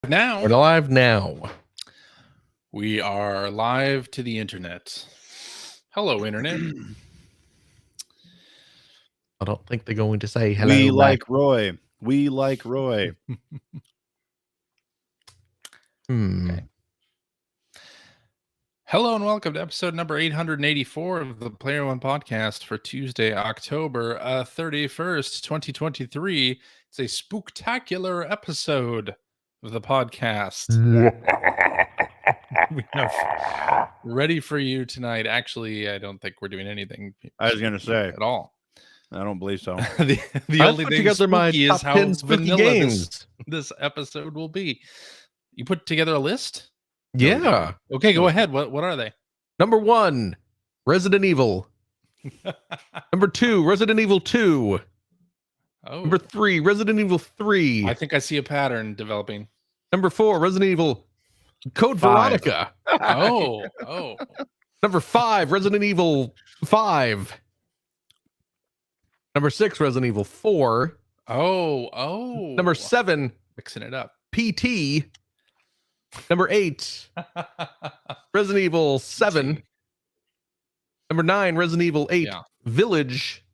Now We're live now. we are live to the internet. Hello, internet. I don't think they're going to say hello. We back. like Roy. We like Roy. Okay. Hello and welcome to episode number 884 of the Player One podcast for Tuesday, October 31st, 2023. It's a spooktacular episode of the podcast. We have ready for you tonight. Actually, I don't think we're doing anything. I was going to say. At all. I don't believe so. the only thing spooky is how 10 spooky vanilla games. this episode will be. You put together a list? Yeah. Okay, go ahead. What are they? Number 1, Resident Evil. Number 2, Resident Evil 2. Oh, Number 3, Resident Evil 3. I think I see a pattern developing. Number 4, Resident Evil Code 5. Veronica. Oh. Number 5, Resident Evil 5. Number 6, Resident Evil 4. Oh. Number 7, Mixing it up. PT. Number 8, Resident Evil 7. Number 9, Resident Evil 8 Yeah. Village.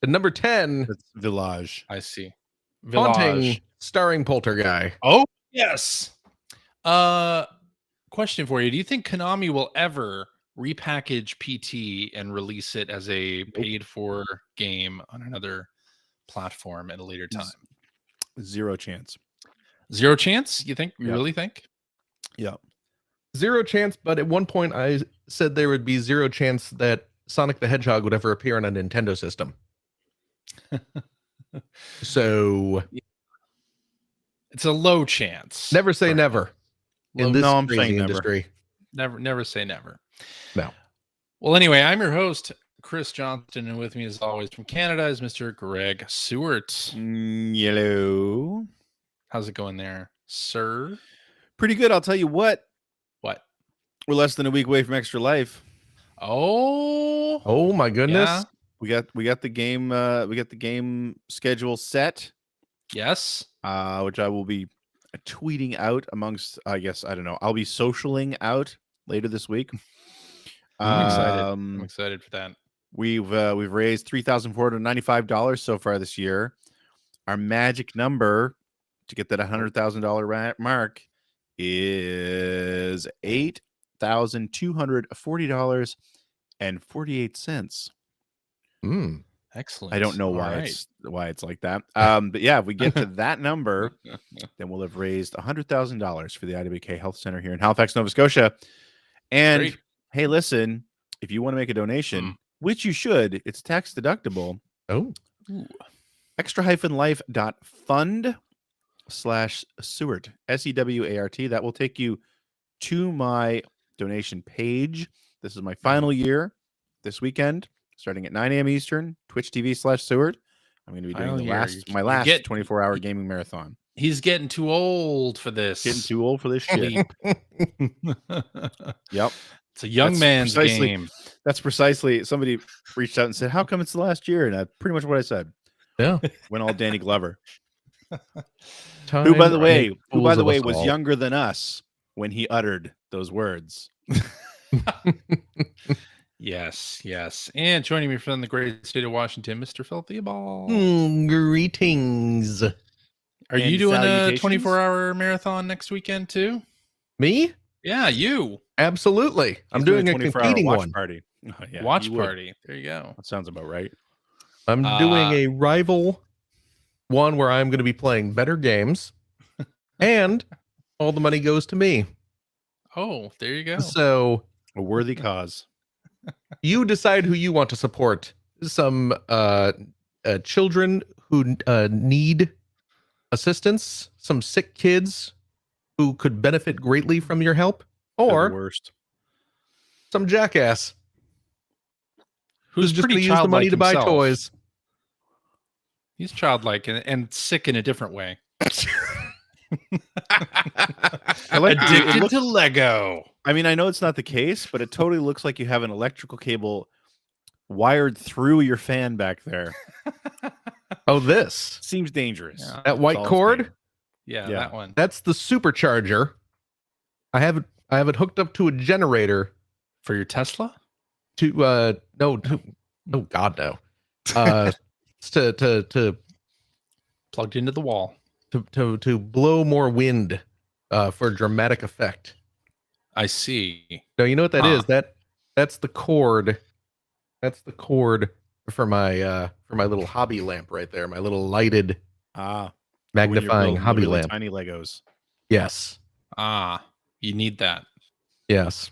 And number 10, It's Village. I see. Haunting, Village. starring Poltergeist. Oh, yes. Question for you. Do you think Konami will ever repackage PT and release it as a paid-for game on another platform at a later time? Zero chance. Zero chance? You think? You Yep. really think? Yeah. Zero chance, but at one point I said there would be zero chance that Sonic the Hedgehog would ever appear on a Nintendo system. So It's a low chance. never say never in this I'm crazy saying never. industry. Never say never. No. Well, anyway, I'm your host, Chris Johnston, and with me as always from Canada is Mr. Greg Seward. Yellow. How's it going there, sir? Pretty good. I'll tell you what. What? We're less than a week away from Extra Life. Oh. Oh my goodness. Yeah. We got the game. We got the game schedule set. Yes. Which I will be tweeting out amongst. I guess I don't know. I'll be socialing out later this week. I'm excited. I'm excited for that. We've raised $3,495 so far this year. Our magic number to get that $100,000 mark is $8,240.48. Excellent. I don't know All why right. why it's like that. But yeah, if we get to that number, then we'll have raised $100,000 for the IWK Health Center here in Halifax, Nova Scotia. And Great. hey, listen, if you want to make a donation, which you should, it's tax deductible. Oh, extra-life.fund/Seward, SEWART. That will take you to my donation page. This is my final year this weekend, starting at 9 a.m. Eastern, Twitch TV/Seward. I'm going to be doing Final the year. my You last get- 24-hour gaming marathon. He's getting too old for this. Getting too old for this shit. Yep. It's a young That's man's precisely- game. That's precisely, somebody reached out and said, how come it's the last year? And that's pretty much what I said. yeah. Went all Danny Glover. Who, Time by the way, makes fools of us was all. younger than us when he uttered those words. Yes. And joining me from the great state of Washington, Mr. Filthy Ball. Greetings. Are you And doing a salutations? 24-hour marathon next weekend too? Me? Yeah, you. Absolutely. I'm He's doing a 24-hour competing watch one. party. Oh, yeah, Watch you would. party. There you go. That sounds about right. I'm doing a rival one where I'm going to be playing better games, and all the money goes to me. Oh, there you go. So A worthy cause. you decide who you want to support. Some children who need assistance, some sick kids who could benefit greatly from your help, They're the or worst. some jackass Who's just pretty going to use the money childlike to buy himself. toys. He's childlike and sick in a different way. I like Addicted to Lego. I mean, I know it's not the case, but it totally looks like you have an electrical cable wired through your fan back there. Oh, this Seems dangerous. Yeah. that white That's all I'm cord. saying. Yeah, Yeah. that one. That's the supercharger. I have it hooked up to a generator For your Tesla? to no to, oh god no. To Plugged into the wall. to blow more wind for dramatic effect. I see. No, you know what that Huh. is? That's the cord. That's the cord for my little hobby lamp right there. My little lighted When you're magnifying building hobby the really lamp. tiny Legos. Yes. You need that. Yes.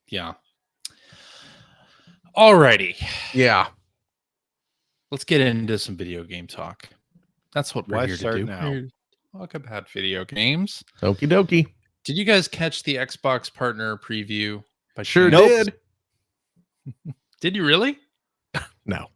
Yeah. Alrighty. Yeah. Let's get into some video game talk. That's what we're Why here to start do. now? We're here to talk about video games. Okie dokie. Did you guys catch the Xbox partner preview? By Sure chance? did. Did you really? No.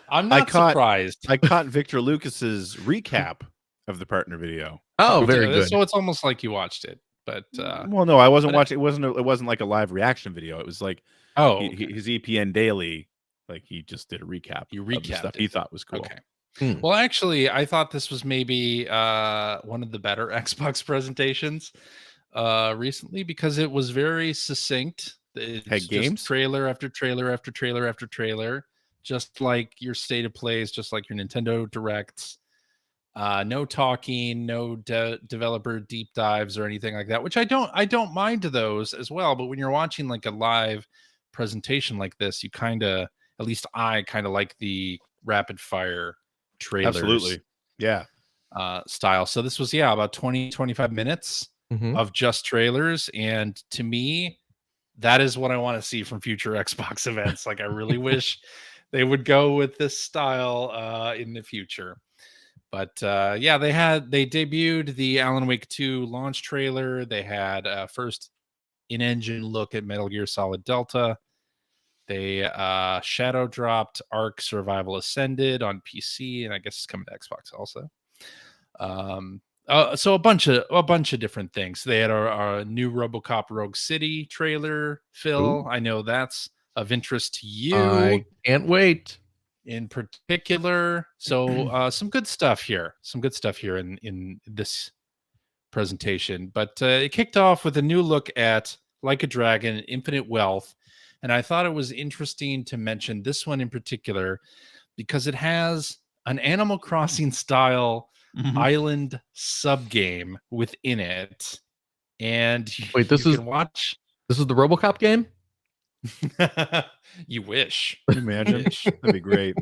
I'm not surprised. I caught Victor Lucas's recap of the partner video. Oh, very good. So it's almost like you watched it, but Well, no, I wasn't but watching. It wasn't like a live reaction video. It was like his EPN Daily. Like he just did a recap. You of the recapped stuff it. he thought was cool. Okay. Hmm. Well, actually, I thought this was maybe one of the better Xbox presentations recently because it was very succinct. It's Had just games? trailer after trailer after trailer after trailer, just like your state of plays, just like your Nintendo Directs. No talking, no developer deep dives or anything like that, which I don't mind those as well. But when you're watching like a live presentation like this, you kind of, at least I kind of like the rapid fire trailers. Absolutely. Yeah. Style. So this was about 20-25 minutes Mhm. of just trailers, and to me, that is what I want to see from future Xbox events. Like I really wish they would go with this style in the future. But they debuted the Alan Wake 2 launch trailer. They had first in-engine look at Metal Gear Solid Delta. They shadow dropped Ark Survival Ascended on PC, and I guess it's coming to Xbox also. So a bunch of different things. They had a new RoboCop Rogue City trailer. Phil, Ooh. I know that's of interest to you. I can't wait. In particular, so some good stuff here in this presentation, but it kicked off with a new look at Like a Dragon Infinite Wealth, and I thought it was interesting to mention this one in particular because it has an Animal Crossing style island sub game within it, and Wait, this you is can watch. This is the RoboCop game? You wish. Can you imagine? That'd be great.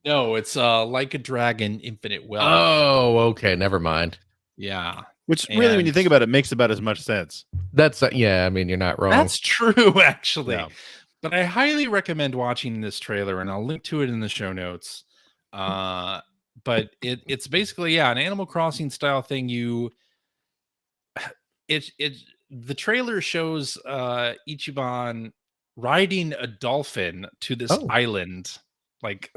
No, it's Like a Dragon Infinite Wealth. Oh, okay, never mind. Yeah. Which really, when you think about it, makes about as much sense. That's yeah, I mean, you're not wrong. That's true, actually. Yeah. But I highly recommend watching this trailer, and I'll link to it in the show notes. But it's basically an Animal Crossing style thing. The trailer shows Ichiban riding a dolphin to this island. Like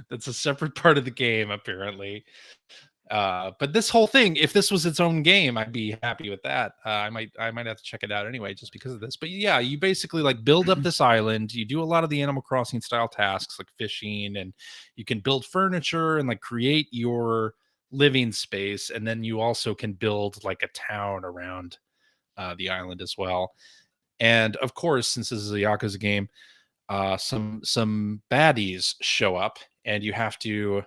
that's a separate part of the game, apparently. But this whole thing, if this was its own game, I'd be happy with that. I might have to check it out anyway, just because of this. But yeah, you basically like build up this island. You do a lot of the Animal Crossing style tasks like fishing, and you can build furniture and like create your living space. And then you also can build like a town around the island as well. And of course, since this is a Yakuza game, some baddies show up, and you have to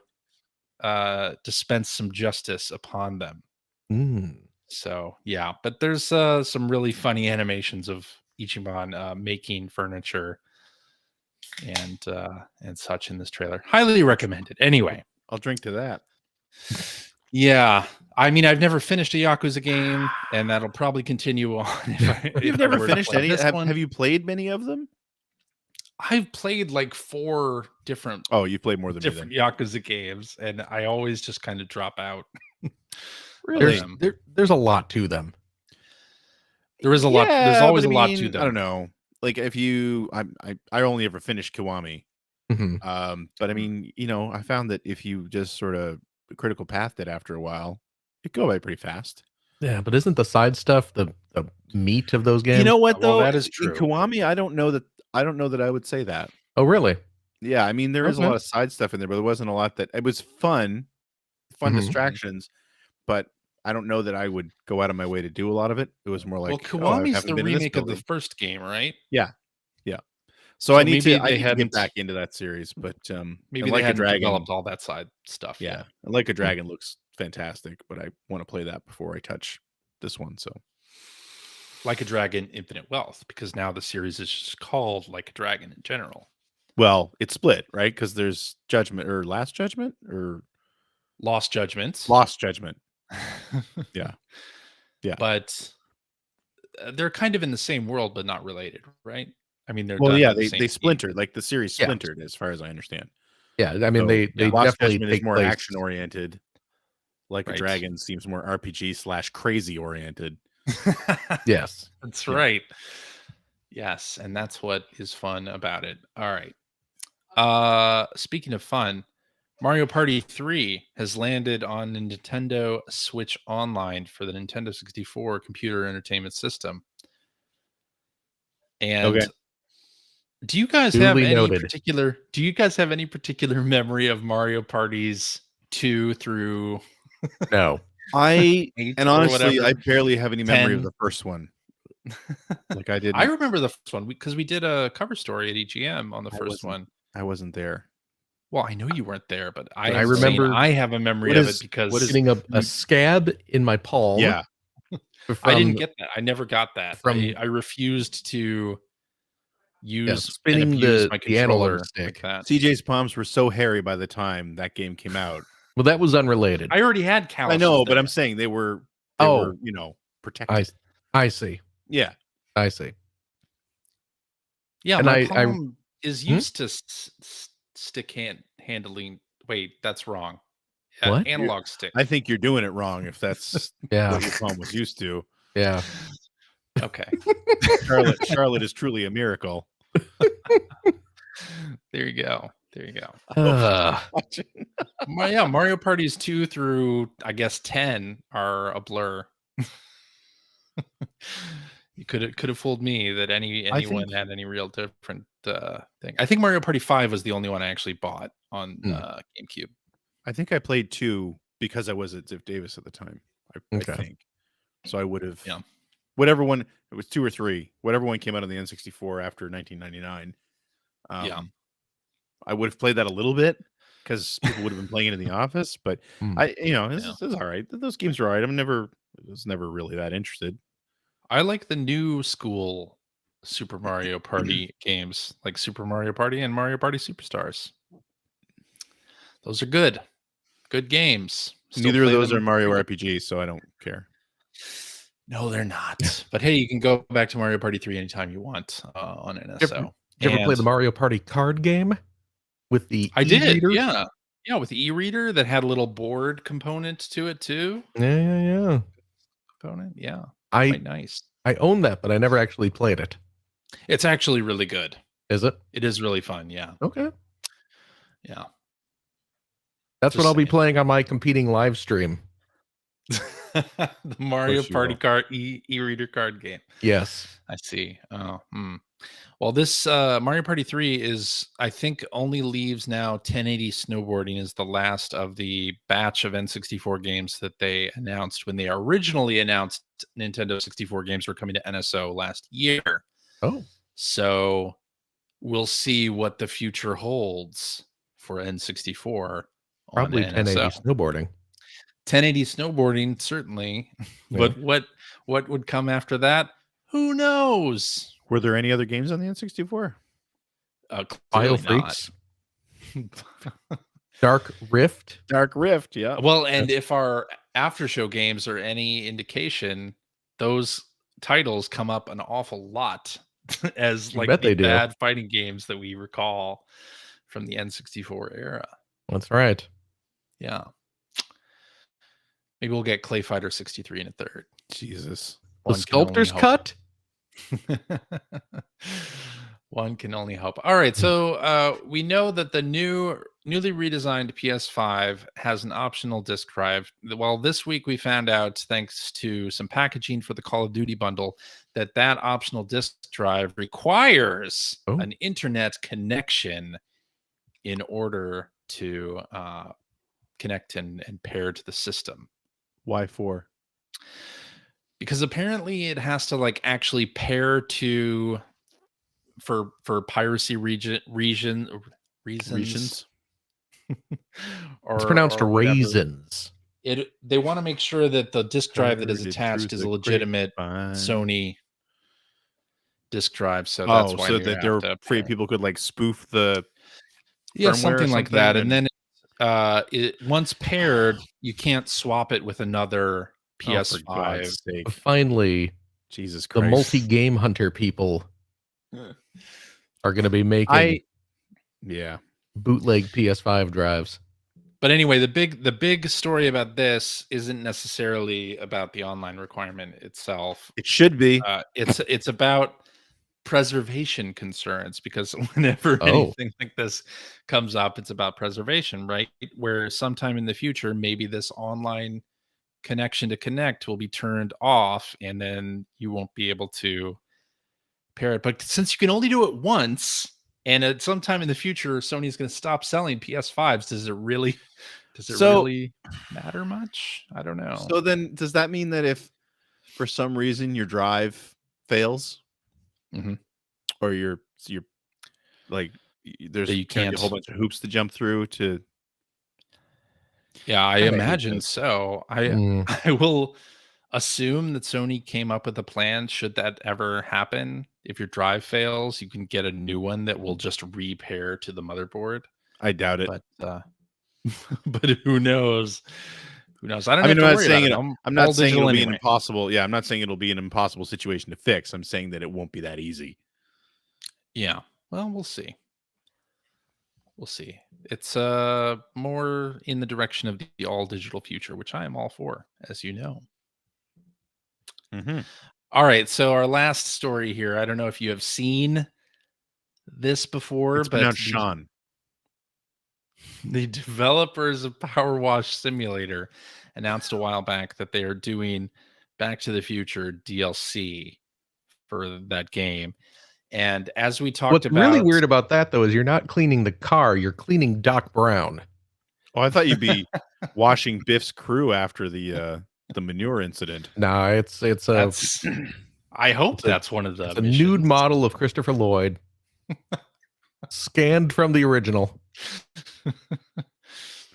dispense some justice upon them. So yeah, but there's some really funny animations of Ichiban making furniture and such in this trailer. Highly recommended. Anyway, I'll drink to that. yeah, I mean, I've never finished a Yakuza game, and that'll probably continue on. You've never finished any? Have you played many of them? I've played like 4 different. Oh, you played more than different Yakuza games, and I always just kind of drop out. Really? There's a lot to them. There is a lot. There's always a lot to them. I don't know. Like if I only ever finished Kiwami. But I mean, I found that if you just sort of critical pathed it after a while, it go by pretty fast. Yeah, but isn't the side stuff the meat of those games? You know what though? Well, that is true. In Kiwami, I don't know that I would say that. Oh, really? Yeah, I mean there is a lot of side stuff in there, but there wasn't a lot that it was fun. fun Mhm. distractions, but I don't know that I would go out of my way to do a lot of it. It was more like, well, oh, I Kiwami's haven't the been in this remake of the building. first game, right? Yeah. So So I need maybe to they get hadn't back into that series, but maybe and they Like a hadn't Dragon, developed all that side stuff yeah, yet. and Like a Dragon looks fantastic, but I want to play that before I touch this one. So Like a Dragon Infinite Wealth, because now the series is just called Like a Dragon in general. well, it's split, right? Because there's Judgment or Last Judgment or Lost Judgments. Lost Judgment. Yeah. But they're kind of in the same world, but not related, right? I mean, they're Well, done yeah, by the they same they team. splintered, like the series Yeah. splintered, as far as I understand. Yeah, I mean So, they Lost definitely Judgment is take more place. action oriented. Like a Right. Dragon seems more RPG / crazy oriented. Yes. That's Yeah. right. Yes, and that's what is fun about it. All right. Speaking of fun, Mario Party 3 has landed on the Nintendo Switch Online for the Nintendo 64 computer entertainment system. And Okay. do you guys have Duly any noted. particular memory of Mario Parties 2 through No. I 8 and or honestly, I whatever? barely have any memory of 10. the first one. Like I didn't. I remember the first one because we did a cover story at EGM on the I first wasn't- one. I wasn't there. Well, I know you weren't there, but I I remember- remember I have a memory What of is- it because what is- Getting a scab in my palm. Yeah, I didn't from- get that. I never got that. from- I refused to use spinning and abuse my the analog controller stick. like that. CJ's palms were so hairy by the time that game came out. Well, that was unrelated. I already had calluses. I know, but then. I'm saying they were Oh. protected. I see. Yeah, I see. Yeah, and my I- palm is Hmm? used to stick handling. Wait, that's wrong. What? Analog stick. I think you're doing it wrong if that's Yeah. what your palm was used to. Yeah. Okay, Charlotte is truly a miracle. there you go. There you go. Yeah, Mario Parties 2 through I guess 10 are a blur. You could have fooled me that anyone think- had any real different thing. I think Mario Party 5 was the only one I actually bought on GameCube. I think I played 2 because I was at Ziff Davis at the time. I Okay. think so. I would have. Yeah. Whatever one it was, 2 or 3. Whatever one came out on the N64 after 1999. Yeah. I would have played that a little bit because people would have been playing it in the office. But Hmm. this is all right. Those games are all right. I was never really that interested. I like the new school Super Mario Party games, like Super Mario Party and Mario Party Superstars. Those are good. Good games. Still Neither of play those them are Mario RPGs, so I don't care. No, they're not. But hey, you can go back to Mario Party 3 anytime you want on NSO. Did you ever play the And Mario Party card game with the I did, e-reader? yeah. Yeah, with the e-reader that had a little board component to it too. Yeah. Component, yeah. I Quite nice. own that, but I never actually played it. It's actually really good. Is it? It is really fun, yeah. Okay. Yeah. That's what Just I'll be saying. playing on my competing live stream. The Mario course you Party will. card e-reader card game. Yes. I see. Oh, Well, this Mario Party 3 is, I think, only leaves now 1080 snowboarding is the last of the batch of N64 games that they announced when they originally announced Nintendo 64 games were coming to NSO last year. Oh. So we'll see what the future holds for N64. Probably on 1080 NSO. snowboarding. 1080 snowboarding, certainly. But what would come after that? Who knows? Were there any other games on the N64? File Clearly not. Freaks. Dark Rift. Dark Rift, yeah. Well, and if our after show games are any indication, those titles come up an awful lot as You like bet the they do. bad fighting games that we recall from the N64 era. That's right. Yeah. Maybe we'll get Clay Fighter 63 in a third. Jesus. The One can only sculptor's hope. cut. One can only hope. All right, so we know that the newly redesigned PS5 has an optional disk drive. Well, this week we found out, thanks to some packaging for the Call of Duty bundle, that optional disk drive requires an internet connection in order to connect and pair to the system. Why 4? Because apparently it has to like actually pair to for piracy reasons. It's pronounced or whatever. raisins. They want to make sure that the disk drive that is Heard it attached through is a the legitimate grapevine. Sony disk drive. So that's why so that they're afraid people could like spoof the firmware or something like that. And and- then once paired, you can't swap it with another Oh, for PS5. God's sake. Finally, Jesus the Christ. multi-game hunter people are going to be making Yeah. bootleg PS5 drives. But anyway, the big story about this isn't necessarily about the online requirement itself. It should be. It's about preservation concerns, because whenever anything like this comes up, it's about preservation, right? Where sometime in the future, maybe this online connection to connect will be turned off, and then you won't be able to pair it. But since you can only do it once, and at some time in the future, Sony's going to stop selling PS5s, does it really matter much? I don't know. So then, does that mean that if for some reason your drive fails, or you're like there's you can't a whole bunch of hoops to jump through to? Yeah, I imagine so. Mm. I will assume that Sony came up with a plan should that ever happen. If your drive fails, you can get a new one that will just repair to the motherboard. I doubt it. But but who knows? Who knows? I don't I'm have not to worry saying about it. it. I'm not saying it'll be an anyway. impossible. Yeah, I'm not saying it'll be an impossible situation to fix. I'm saying that it won't be that easy. Yeah. Well, we'll see. We'll see. It's more in the direction of the all digital future, which I am all for, as you know. All right, so our last story here. I don't know if you have seen this before, It's but pronounced Sean. The developers of Power Wash Simulator announced a while back that they are doing Back to the Future DLC for that game. And as we talked about, what's really weird about that though is you're not cleaning the car, you're cleaning Doc Brown. Oh, I thought you'd be washing Biff's crew after the manure incident. No, it's I hope that's one of the a nude model of Christopher Lloyd, scanned from the original.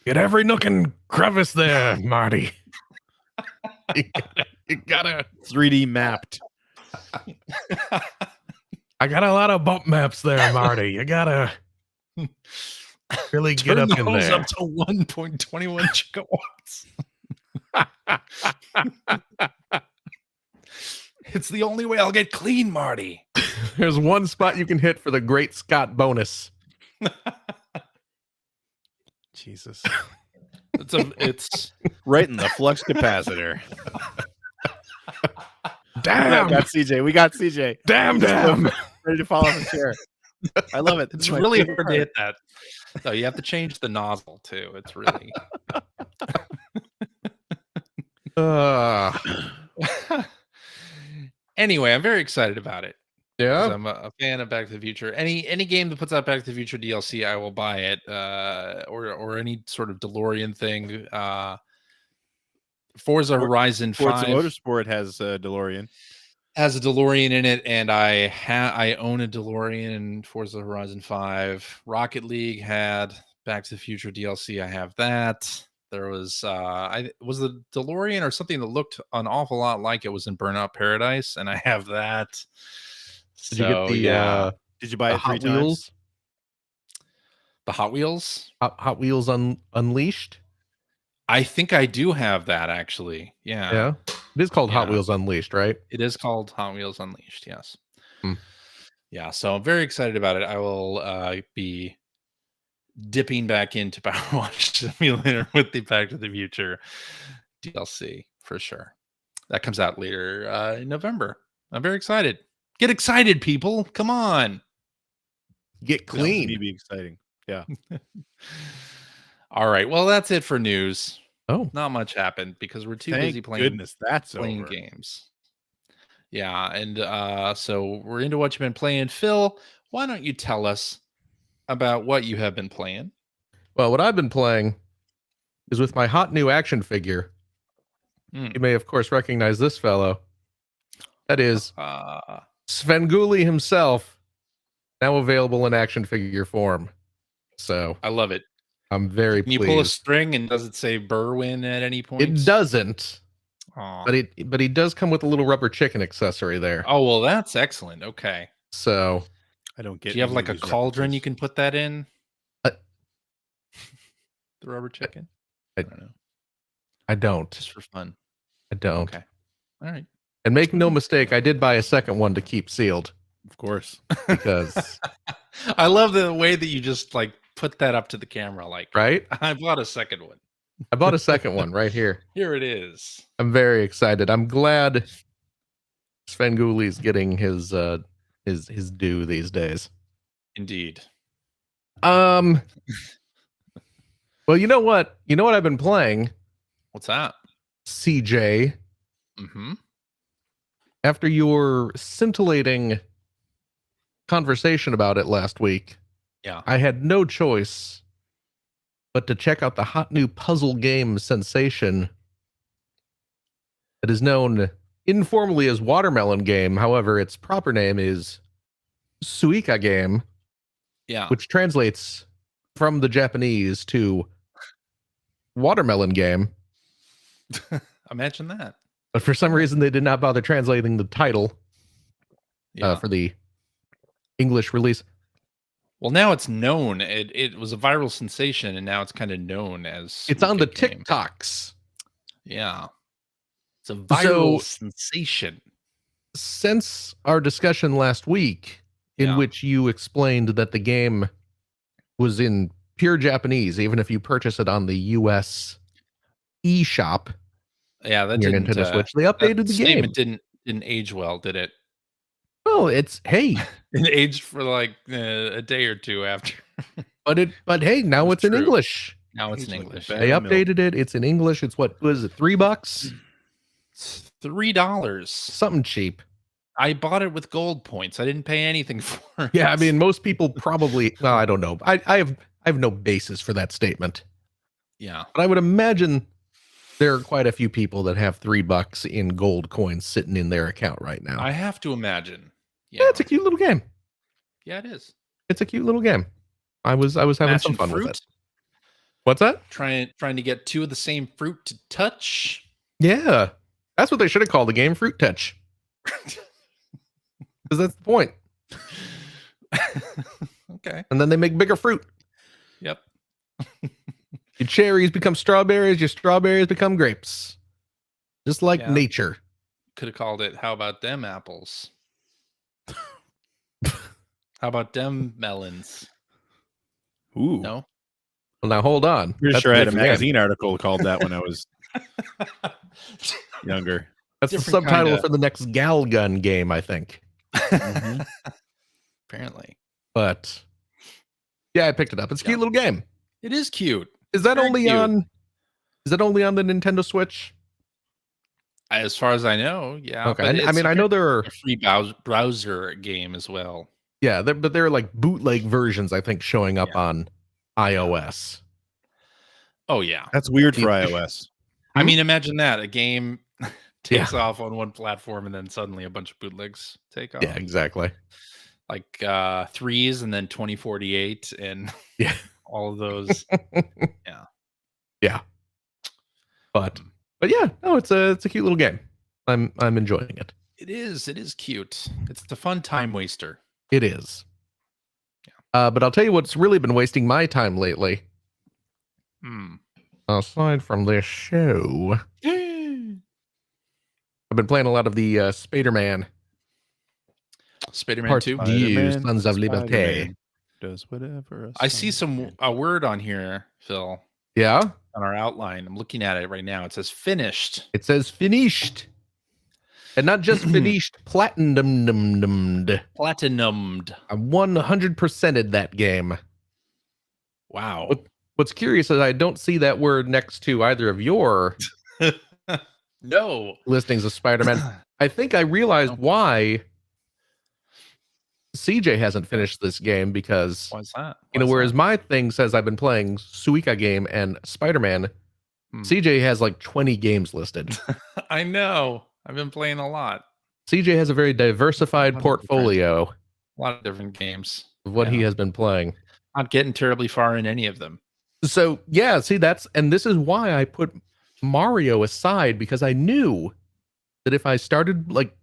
Get every nook and crevice there, Marty. you gotta 3D mapped. I got a lot of bump maps there, Marty. You gotta really get up in there. Up to 1.21 gigawatts. It's the only way I'll get clean, Marty. There's one spot you can hit for the Great Scott bonus. Jesus. It's right in the flux capacitor. Damn. We got CJ. We got CJ. Damn. Ready to fall off the chair. I love it. It's really hard to hit that. No, you have to change the nozzle too. It's really. Anyway, I'm very excited about it. Yeah, I'm a fan of Back to the Future. Any game that puts out Back to the Future DLC, I will buy it. Or any sort of DeLorean thing. Forza Horizon 5 Forza Motorsport has a DeLorean. Has a DeLorean in it, and I own a DeLorean in Forza Horizon 5. Rocket League had Back to the Future DLC. I have that. There was was the DeLorean or something that looked an awful lot like it was in Burnout Paradise, and I have that. Did you get the did you buy it 3 Hot times? Wheels? The Hot Wheels? Hot Wheels Unleashed? I think I do have that actually. Yeah. Yeah. It is called Hot Wheels Unleashed, right? It is called Hot Wheels Unleashed, yes. Yeah, so I'm very excited about it. I will be dipping back into Power Wash Simulator with the Back to the Future DLC for sure. That comes out later in November. I'm very excited. Get excited, people. Come on. Get clean. It'd be exciting. Yeah. All right. Well, that's it for news. Oh, not much happened because we're too Thank busy playing. Goodness, that's playing over. games. Yeah, and so we're into what you've been playing. Phil, why don't you tell us about what you have been playing? Well, what I've been playing is with my hot new action figure. Mm. You may, of course, recognize this fellow. That is Uh, Svengie himself, now available in action figure form. So I love it. I'm very Can you pleased. pull a string and does it say Berwin at any point? It doesn't, Aw. but he does come with a little rubber chicken accessory there. Oh, well, that's excellent. Okay. So I don't get. Do you have any like of a these cauldron you references. can put that in? Uh, The rubber chicken? I- I don't know. I don't. Just for fun. I don't. Okay. All right. And make no mistake, I did buy a second one to keep sealed Of course. because I love the way that you just like put that up to the camera. Like, right? I bought a second one. I bought a second one right here. Here it is. I'm very excited. I'm glad Svengooly's getting his due these days. Indeed. Well, you know what? You know what I've been playing, What's that? CJ, Mm-hmm. after your scintillating conversation about it last week. Yeah. I had no choice but to check out the hot new puzzle game sensation that is known informally as Watermelon Game. However, its proper name is Suika Game, Yeah. which translates from the Japanese to Watermelon Game. Imagine that. But for some reason, they did not bother translating the title Yeah. for the English release. Well, now it's known. It was a viral sensation, and now it's kind of known as. It's on the Wicked Game. TikToks. Yeah. It's a viral So- sensation. Since our discussion last week, in Yeah. which you explained that the game was in pure Japanese, even if you purchase it on the US eShop Yeah, that on your didn't. Nintendo Switch, they That updated the game. statement didn't age well, did it? Well, it's hey, It aged for like a day or two after. but hey, now It's it's in true. English. Now it's in Aged like English. bad They milk. updated it. It's in English. It's what was it? $3? It's $3. Something cheap. I bought it with gold points. I didn't pay anything for it. Yeah, I mean, most people probably. Well, I don't know. I have no basis for that statement, yeah. but I would imagine there are quite a few people that have $3 in gold coins sitting in their account right now. I have to imagine. Yeah, it's a cute little game. Yeah, it is. It's a cute little game. I was having some Matching fun fruit. with it. What's that? Trying to get two of the same fruit to touch. Yeah, that's what they should have called the game, Fruit Touch, because that's the point. Okay. And then they make bigger fruit. Yep. Your cherries become strawberries. Your strawberries become grapes. Just like Yeah. nature. Could have called it, how about them apples? How about them melons? Ooh. No? Well, now hold on. Pretty That's sure I had a different game. magazine article called that when I was younger. That's the different subtitle kinda- for the next Gal Gun game, I think. Mhm. Apparently. But yeah, I picked it up. It's a cute Yeah. little game. It is cute. Is that Very only cute. on? Is that only on the Nintendo Switch? As far as I know, yeah. Okay. but I it's mean, I know there are. a free browser game as well. Yeah, but there are like bootleg versions, I think, showing up on iOS. Oh yeah. That's weird for The- iOS. I Hmm? mean, imagine that. A game takes off on one platform and then suddenly a bunch of bootlegs take off. Yeah, exactly. Like threes and then 2048 and Yeah. all of those. Yeah. But yeah, no, it's a cute little game. I'm enjoying it. It is cute. It's a fun time waster. It is. But I'll tell you what's really been wasting my time lately, Hmm. aside from this show. I've been playing a lot of the SpiderMan SpiderMan Part 2. You Spider-Man, Sons of Liberty. Spider-Man does whatever. I see a word on here, Phil, Yeah, on our outline. I'm looking at it right now. It says finished. it says finished. And not just finished, platinumed. Platinumed. I 100%ed that game. Wow. What's curious is I don't see that word next to either of your No. listings of Spider-Man. I think I realized why CJ hasn't finished this game because, Why's that? you know, Why's whereas that? my thing says I've been playing Suika Game and Spider-Man, CJ has like 20 games listed. I know. I've been playing a lot. CJ has a very diversified A lot of portfolio A lot of different games. of what he Yeah. has been playing. Not getting terribly far in any of them. So yeah, see and this is why I put Mario aside, because I knew that if I started like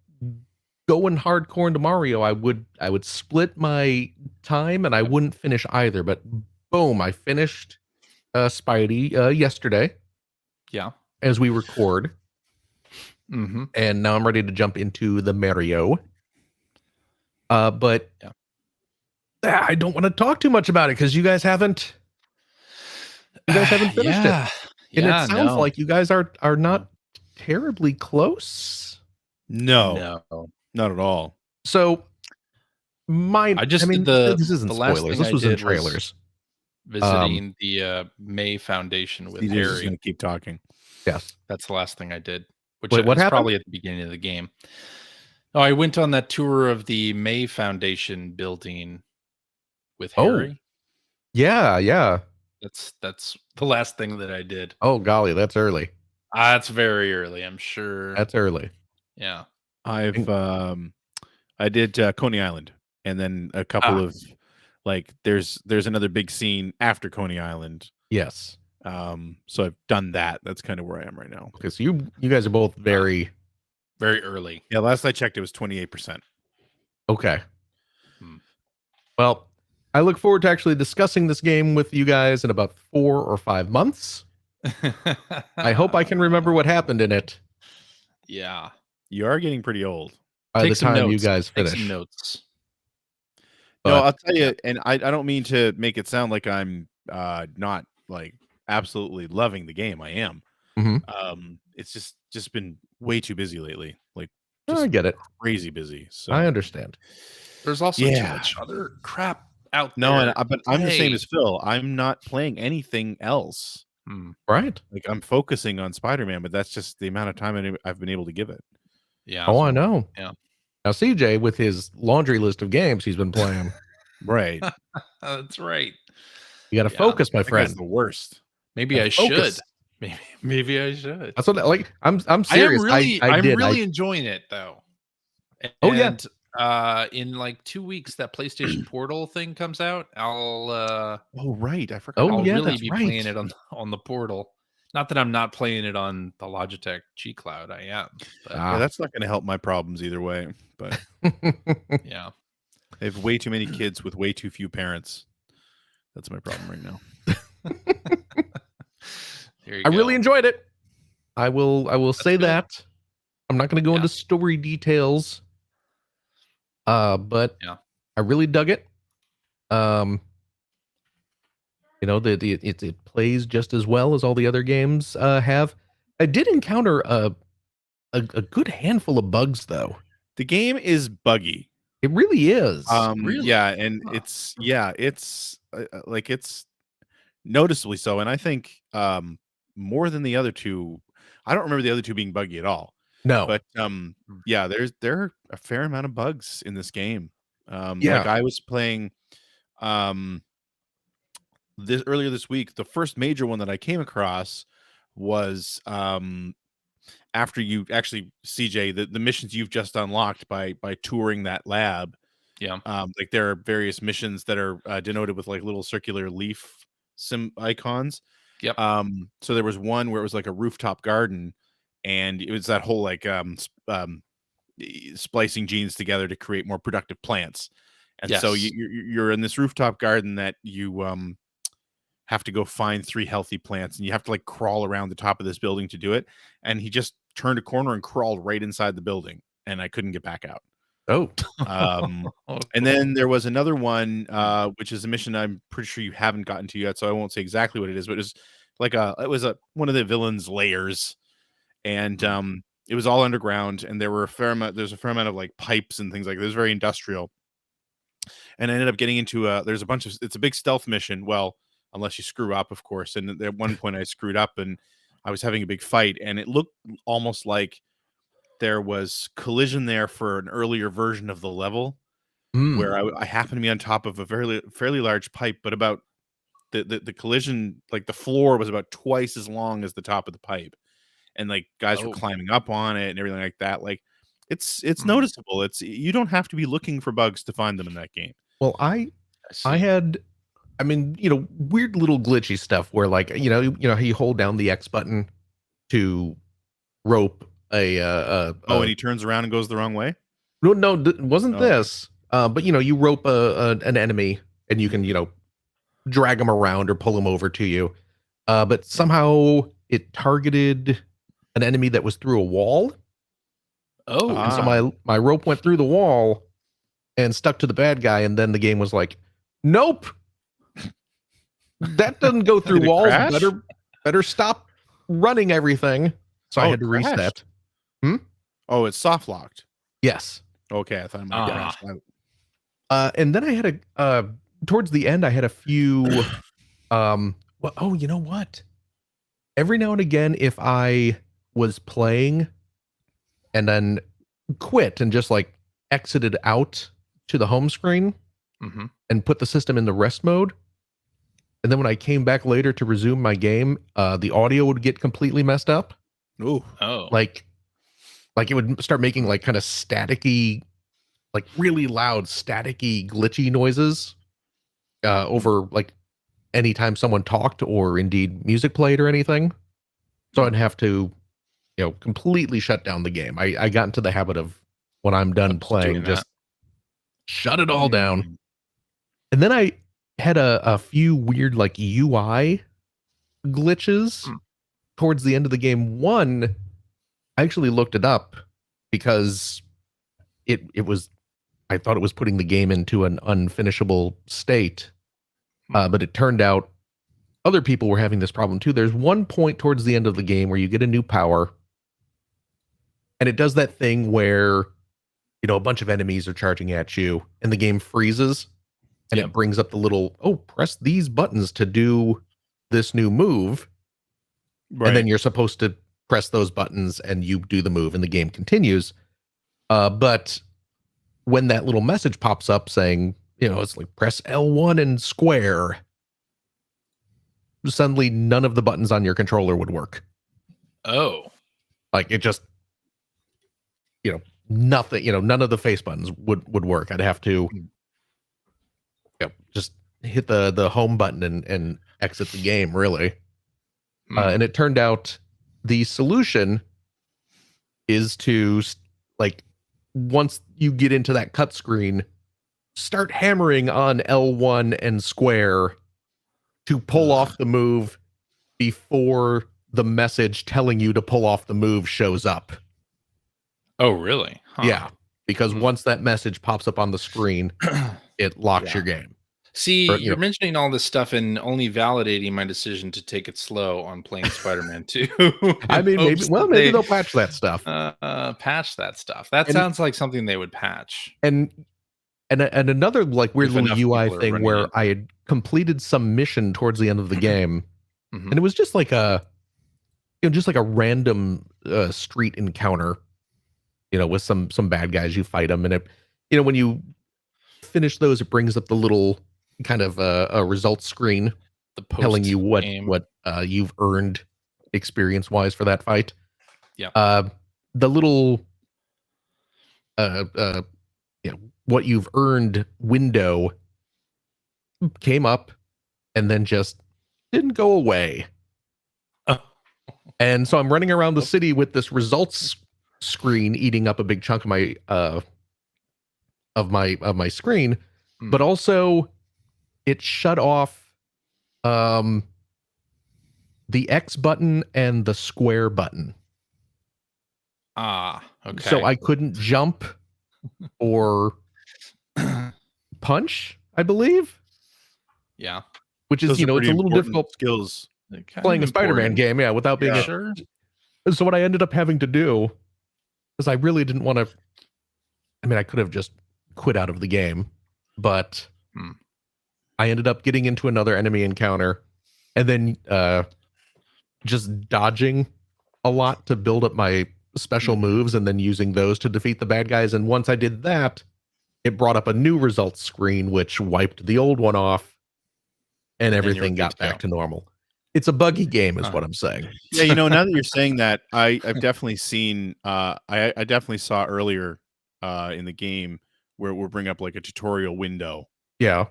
going hardcore into Mario, I would split my time and I wouldn't finish either. But boom, I finished Spidey yesterday. Yeah. As we record. Mm-hmm. And now I'm ready to jump into the Mario. But I don't want to talk too much about it because you guys haven't finished it. And it sounds like you guys are not terribly close. No, not at all. So this isn't the last spoilers. thing This was in trailers. Visiting the May Foundation with CJ's Harry. Going to keep talking. Yes, that's the last thing I did. Which what happened? Probably at the beginning of the game. Oh, I went on that tour of the May Foundation building with Harry. Yeah. That's the last thing that I did. Oh golly, that's early. That's very early, I'm sure. That's early. Yeah. I did Cony Island, and then a couple of like there's another big scene after Cony Island. Yes. So I've done that. That's kind of where I am right now. Okay, so you guys are both very early. Yeah, last I checked, it was 28%. Okay. Well, I look forward to actually discussing this game with you guys in about 4 or 5 months. I hope I can remember what happened in it. Yeah. You are getting pretty old. By the time you guys finish. Take some notes. No, I'll tell you, and I don't mean to make it sound like I'm not like absolutely loving the game. I am. Mm-hmm. It's just been way too busy lately. Like, I get it. Crazy busy. So I understand. There's also too much other crap out there. No, but I'm the same as Phil. I'm not playing anything else. Right. Like I'm focusing on SpiderMan, but that's just the amount of time I've been able to give it. Yeah. Oh, I know. Yeah. Now CJ, with his laundry list of games he's been playing. Right. That's right. You got to focus, my friend. That's the worst. Maybe I should. Maybe I should. That's what I'm serious. I'm really enjoying it though. And, in like 2 weeks that PlayStation Portal thing comes out, I'll oh right, I forgot. I'll really be playing it on the Portal. Not that I'm not playing it on the Logitech G Cloud. I am. But, yeah, that's not going to help my problems either way. But yeah, I have way too many kids with way too few parents. That's my problem right now. I really enjoyed it. I will say that. I'm not going to go into story details. But I really dug it. You know, it plays just as well as all the other games have. I did encounter a good handful of bugs though. The game is buggy. It really is. Really? Yeah, and it's like it's noticeably so. And I think more than the other two. I don't remember the other two being buggy at all. No, but yeah, there are a fair amount of bugs in this game. Like I was playing earlier this week. The first major one that I came across was after you actually, CJ, the missions you've just unlocked by touring that lab. Yeah. Like there are various missions that are denoted with like little circular leaf icons. Yep. So there was one where it was like a rooftop garden, and it was that whole like splicing genes together to create more productive plants. And so you're in this rooftop garden that you have to go find 3 healthy plants, and you have to like crawl around the top of this building to do it. And he just turned a corner and crawled right inside the building, and I couldn't get back out. Oh. And then there was another one, which is a mission I'm pretty sure you haven't gotten to yet, so I won't say exactly what it is, but it was one of the villains' lairs, and it was all underground, and there's a fair amount of like pipes and things like that. It was very industrial. And I ended up getting into it's a big stealth mission. Well, unless you screw up, of course. And at one point I screwed up and I was having a big fight, and it looked almost like there was collision there for an earlier version of the level where I happened to be on top of a fairly large pipe, but about the collision, like the floor was about twice as long as the top of the pipe, and like guys were climbing up on it and everything like that. Like it's noticeable. You don't have to be looking for bugs to find them in that game. Well, I had, I mean, weird little glitchy stuff where like, how you hold down the X button to rope and he turns around and goes the wrong way. No, it wasn't this. But you rope an enemy and you can, drag them around or pull them over to you. But somehow it targeted an enemy that was through a wall. And so my rope went through the wall and stuck to the bad guy, and then the game was like, nope, that doesn't go through walls. Better stop running everything. So I had to reset. Oh, it's soft locked. Yes. Okay, I thought I might have crashed out. And then I had towards the end I had a few you know what? Every now and again, if I was playing and then quit and just like exited out to the home screen and put the system in the rest mode, and then when I came back later to resume my game, the audio would get completely messed up. Like it would start making like kind of staticky, like really loud staticky glitchy noises over like anytime someone talked or indeed music played or anything. So I'd have to completely shut down the game. I got into the habit of, when I'm done playing, just shut it all down. And then I had a few weird like UI glitches towards the end of the game. One, I actually looked it up because it was, I thought it was putting the game into an unfinishable state. But it turned out other people were having this problem too. There's one point towards the end of the game where you get a new power, and it does that thing where, a bunch of enemies are charging at you and the game freezes, and it brings up the little, press these buttons to do this new move. Right. And then you're supposed to press those buttons and you do the move and the game continues. But when that little message pops up saying, it's like press L1 and square, suddenly none of the buttons on your controller would work. Like it just, nothing, none of the face buttons would work. I'd have to just hit the home button and exit the game, really. And it turned out the solution is to, like, once you get into that cut screen, start hammering on L1 and square to pull off the move before the message telling you to pull off the move shows up. Oh, really? Huh. Yeah, because once that message pops up on the screen, it locks your game. See, you're mentioning all this stuff and only validating my decision to take it slow on playing Spider-Man 2. I mean, maybe they'll patch that stuff. Patch that stuff. That sounds like something they would patch. And another like weird little UI thing where I had completed some mission towards the end of the game, and it was just like a random street encounter, with some bad guys. You fight them, and it, when you finish those, it brings up the little kind of a results screen, telling you what you've earned experience wise for that fight. The little what you've earned window came up and then just didn't go away. And so I'm running around the city with this results screen eating up a big chunk of my screen, but also it shut off the X button and the square button. Okay. So I couldn't jump or punch, I believe. Yeah. Which is, it's a little difficult skills playing a Spider-Man game, without being sure. So what I ended up having to do, because I really didn't want to, I could have just quit out of the game, but I ended up getting into another enemy encounter and then just dodging a lot to build up my special moves and then using those to defeat the bad guys. And once I did that, it brought up a new results screen, which wiped the old one off. and you're everything good got to back go. to normal. It's a buggy game, is what I'm saying. Yeah, you know, now that you're saying that, I've definitely seen. I definitely saw earlier in the game where we'll bring up like a tutorial window, Yeah,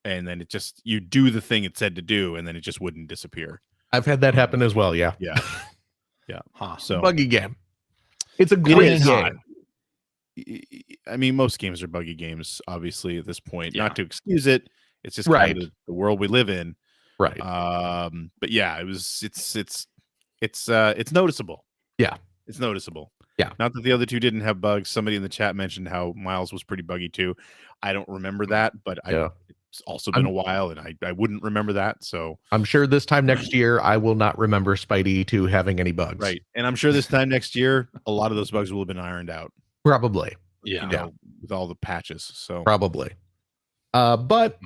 and then it just you do the thing it said to do, and then it just wouldn't disappear. I've had that happen as well. Yeah, Yeah, yeah. Huh. So buggy game. It's a it great is game. I mean, most games are buggy games, obviously, at this point. Yeah. Not to excuse it, it's just Right. kind of the world we live in. Right. But yeah, it's noticeable. Yeah. It's noticeable. Yeah. Not that the other two didn't have bugs. Somebody in the chat mentioned how Miles was pretty buggy too. I don't remember that, but it's also been a while, and I wouldn't remember that. So I'm sure this time next year I will not remember Spidey 2 having any bugs. right, and I'm sure this time next year a lot of those bugs will have been ironed out. Probably. Yeah. You know, with all the patches. So Probably. But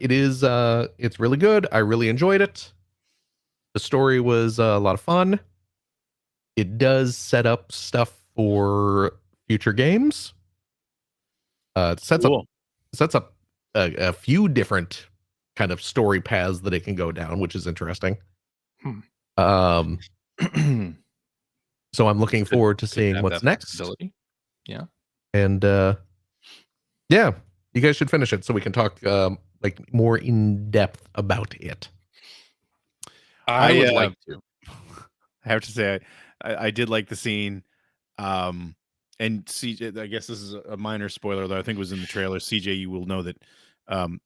it is it's really good. I really enjoyed it. The story was a lot of fun. It does set up stuff for future games. It sets up a few different kind of story paths that it can go down, which is interesting. So I'm looking forward to seeing what's next. Yeah. And yeah, you guys should finish it so we can talk like more in depth about it. I would like to. I have to say, I did like the scene. And CJ, I guess this is a minor spoiler, though I think it was in the trailer. CJ, you will know that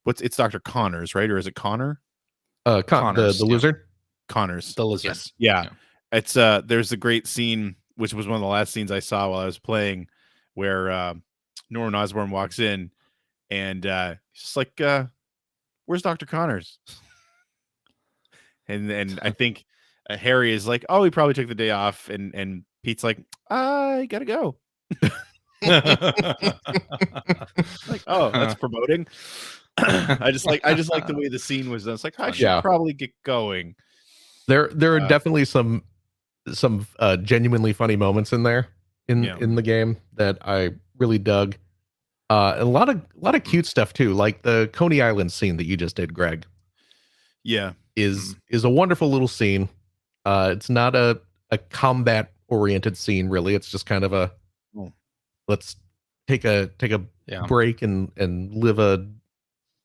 it's Dr. Connors, right? Or is it Connor? Connors, the lizard? Connors. The lizard. Yes. Yeah. It's there's a great scene, which was one of the last scenes I saw while I was playing, where Norman Osborn walks in and he's just like, where's Dr. Connors? and I think Harry is like, oh, he probably took the day off, and Pete's like, I gotta go. Like, oh, that's promoting. I just like the way the scene was done. It's like I should probably get going. There are definitely some genuinely funny moments in there in the game that I really dug. A lot of cute stuff too, like the Cony Island scene that you just did, Greg. Yeah, is a wonderful little scene. It's not a combat oriented scene really. It's just kind of a let's take a break and live a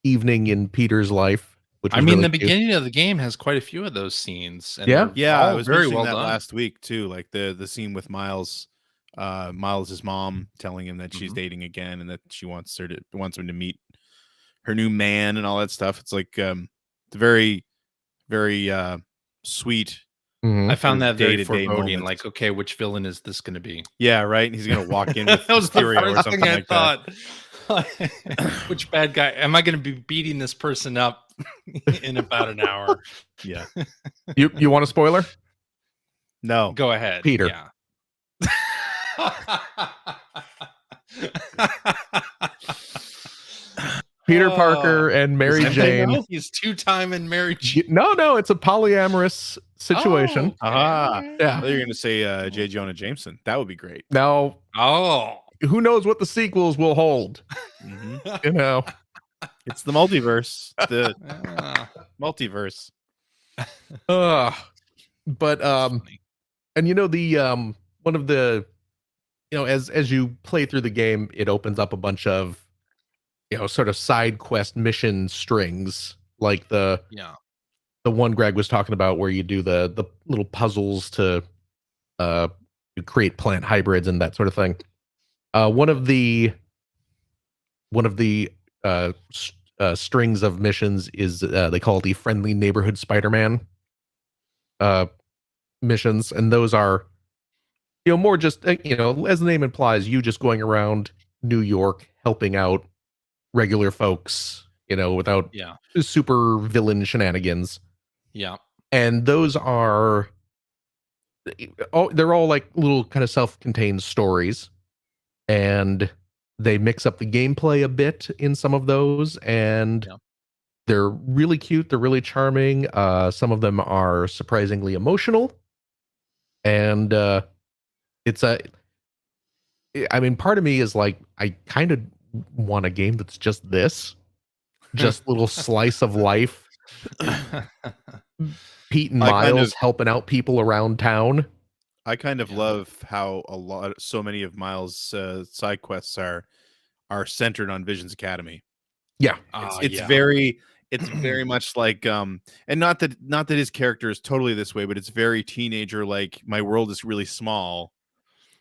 evening in Peter's life. Which I mean, really the beginning of the game has quite a few of those scenes. And I was very mentioning well that done last week too. Like the scene with Miles, Miles's mom telling him that she's dating again and that she wants him to meet her new man and all that stuff. It's like it's very, very sweet. Mm-hmm. I found that very day-to-day foreboding. moments. Like, okay, which villain is this going to be? Yeah, right. And he's gonna walk in with That was the Mysterio or first something thing I like that. thought. Which bad guy am I going to be beating this person up in about an hour? Yeah. You want a spoiler? No. Go ahead, Peter. Yeah. Peter Parker and Mary Jane. He's two-time and Mary Jane. No, it's a polyamorous situation. Yeah. Yeah. You're gonna say J. Jonah Jameson. That would be great. Now, who knows what the sequels will hold? You know, it's the multiverse. The multiverse. But and you know the one of the as you play through the game, it opens up a bunch of sort of side quest mission strings, like the one Greg was talking about, where you do the little puzzles to create plant hybrids and that sort of thing. One of the strings of missions is they call it the Friendly Neighborhood SpiderMan missions, and those are more just as the name implies, you just going around New York helping out regular folks, without super villain shenanigans. Yeah. And those are they're all like little kind of self-contained stories, and they mix up the gameplay a bit in some of those, and they're really cute, they're really charming. Some of them are surprisingly emotional, and part of me is like, I kind of want a game that's just this, just little slice of life. Pete and I kind Miles of- helping out people around town. I kind of Yeah. love how so many of Miles' side quests are centered on Vision's Academy. Yeah. It's very much like and not that his character is totally this way, but it's very teenager like. My world is really small,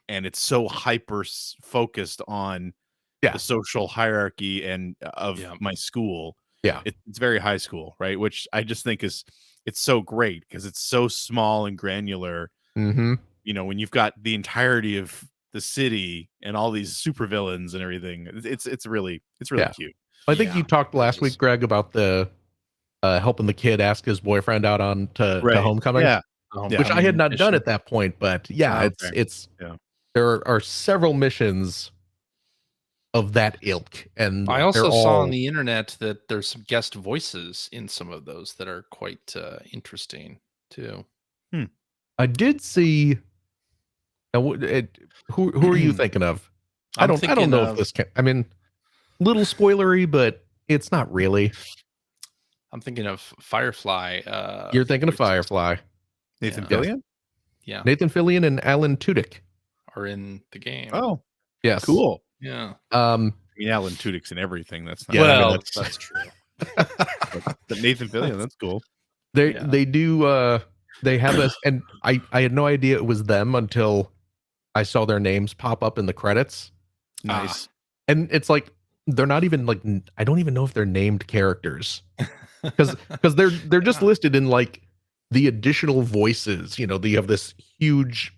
and it's so hyper focused on the social hierarchy and of my school. Yeah. It's very high school, right? Which I just think it's so great because it's so small and granular. Mm-hmm. You know, when you've got the entirety of the city and all these supervillains and everything, it's really cute. I think you talked last week, Greg, about the helping the kid ask his boyfriend out on to homecoming. Yeah. Which I had not done at that point, but it's there are several missions of that ilk, and I also saw on the internet that there's some guest voices in some of those that are quite interesting too. I did see. Who are you thinking of? I don't know if this can. I mean, little spoilery, but it's not really. I'm thinking of Firefly. You're thinking of Firefly. Nathan Fillion? Yeah. Nathan Fillion and Alan Tudyk are in the game. Oh, yes. Cool. Yeah. I mean, Alan Tudyk's in everything. That's not that's true. But Nathan Fillion, that's cool. They do they have us, and I had no idea it was them until I saw their names pop up in the credits. Nice. And it's like they're not even like, I don't even know if they're named characters. Because they're just listed in like the additional voices. You know, you have this huge,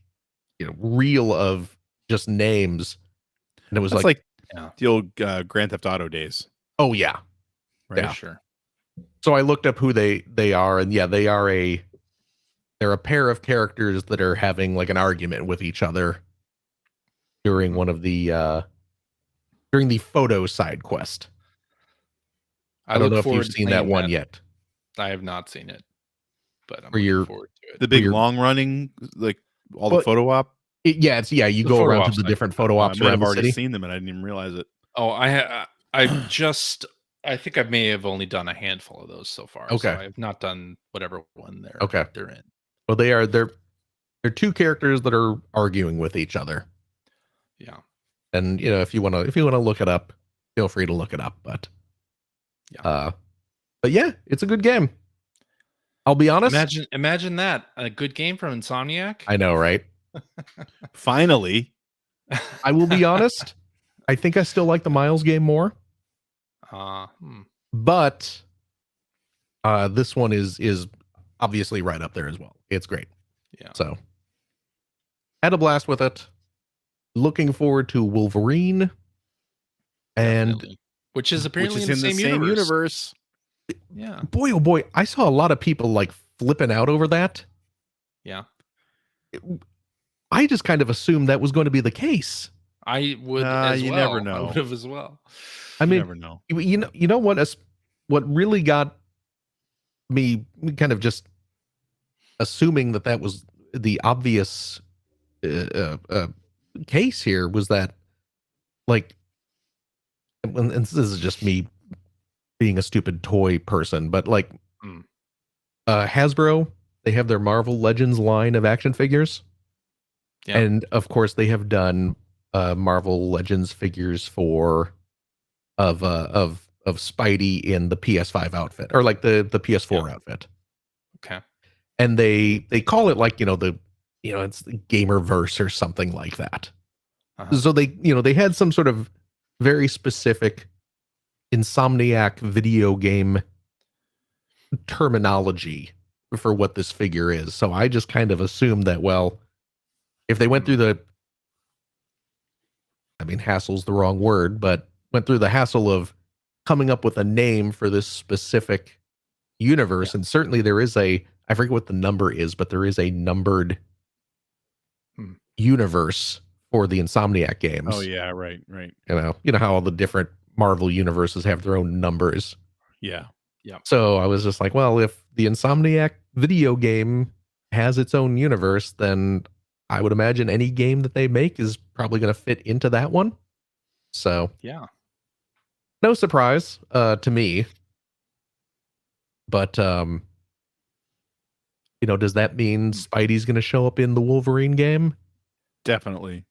reel of just names, and it was like the old Grand Theft Auto days. Oh yeah, right. Yeah. Sure. So I looked up who they are, and they're a pair of characters that are having like an argument with each other during one of the during the photo side quest. I don't know if you've seen that one yet. I have not seen it, but I'm looking forward to it. The big long running, like the photo op. You go around to the different photo ops. I've already seen them, and I didn't even realize it. Oh, I think I may have only done a handful of those so far. Okay, so I have not done whatever one they're in. Well, they're two characters that are arguing with each other. Yeah, and if you want to look it up, feel free to look it up. But but yeah, it's a good game. I'll be honest. Imagine that, a good game from Insomniac. I know, right? Finally. I will be honest. I think I still like the Miles game more. But this one is obviously right up there as well. It's great. Yeah. So had a blast with it. Looking forward to Wolverine, and definitely. Which is apparently in the same universe. Yeah. Boy, oh boy, I saw a lot of people like flipping out over that. Yeah. I just kind of assumed that was going to be the case. I would as you well. Never know. I would have as well. I mean, you never know. You know what really got me kind of just assuming that was the obvious case here was that, like, and this is just me being a stupid toy person, but like Hasbro, they have their Marvel Legends line of action figures. Yeah. And of course they have done Marvel Legends figures of Spidey in the PS5 outfit, or like the PS4 outfit. Okay. And they call it like, it's the Gamerverse or something like that. So they had some sort of very specific Insomniac video game terminology for what this figure is. So I just kind of assumed that, well, if they went through hassle's the wrong word, but went through the hassle of coming up with a name for this specific universe. And certainly there is I forget what the number is, but there is a numbered universe for the Insomniac games. Oh yeah, right. You know how all the different Marvel universes have their own numbers. Yeah. So I was just like, well, if the Insomniac video game has its own universe, then I would imagine any game that they make is probably going to fit into that one. So yeah, no surprise to me. But does that mean Spidey's going to show up in the Wolverine game? Definitely.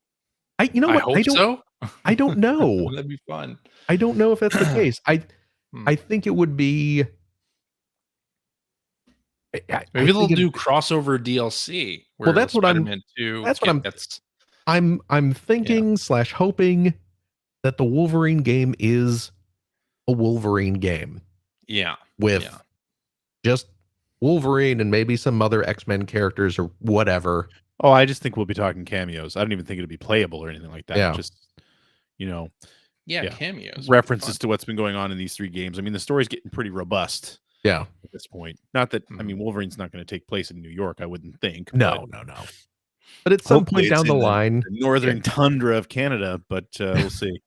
I hope so. I don't know. That'd be fun. I don't know if that's the case. I think it would be. Maybe they'll do crossover DLC. Well, that's what Spider-Man 2 I'm thinking / hoping that the Wolverine game is a Wolverine game. Yeah. With just Wolverine and maybe some other X-Men characters or whatever. Oh, I just think we'll be talking cameos. I don't even think it'll be playable or anything like that. Yeah. Just, cameos. References to what's been going on in these 3 games. I mean, the story's getting pretty robust. Yeah. At this point. Not that, I mean, Wolverine's not going to take place in New York, I wouldn't think. No. But at some point down the line. The northern tundra of Canada, but we'll see.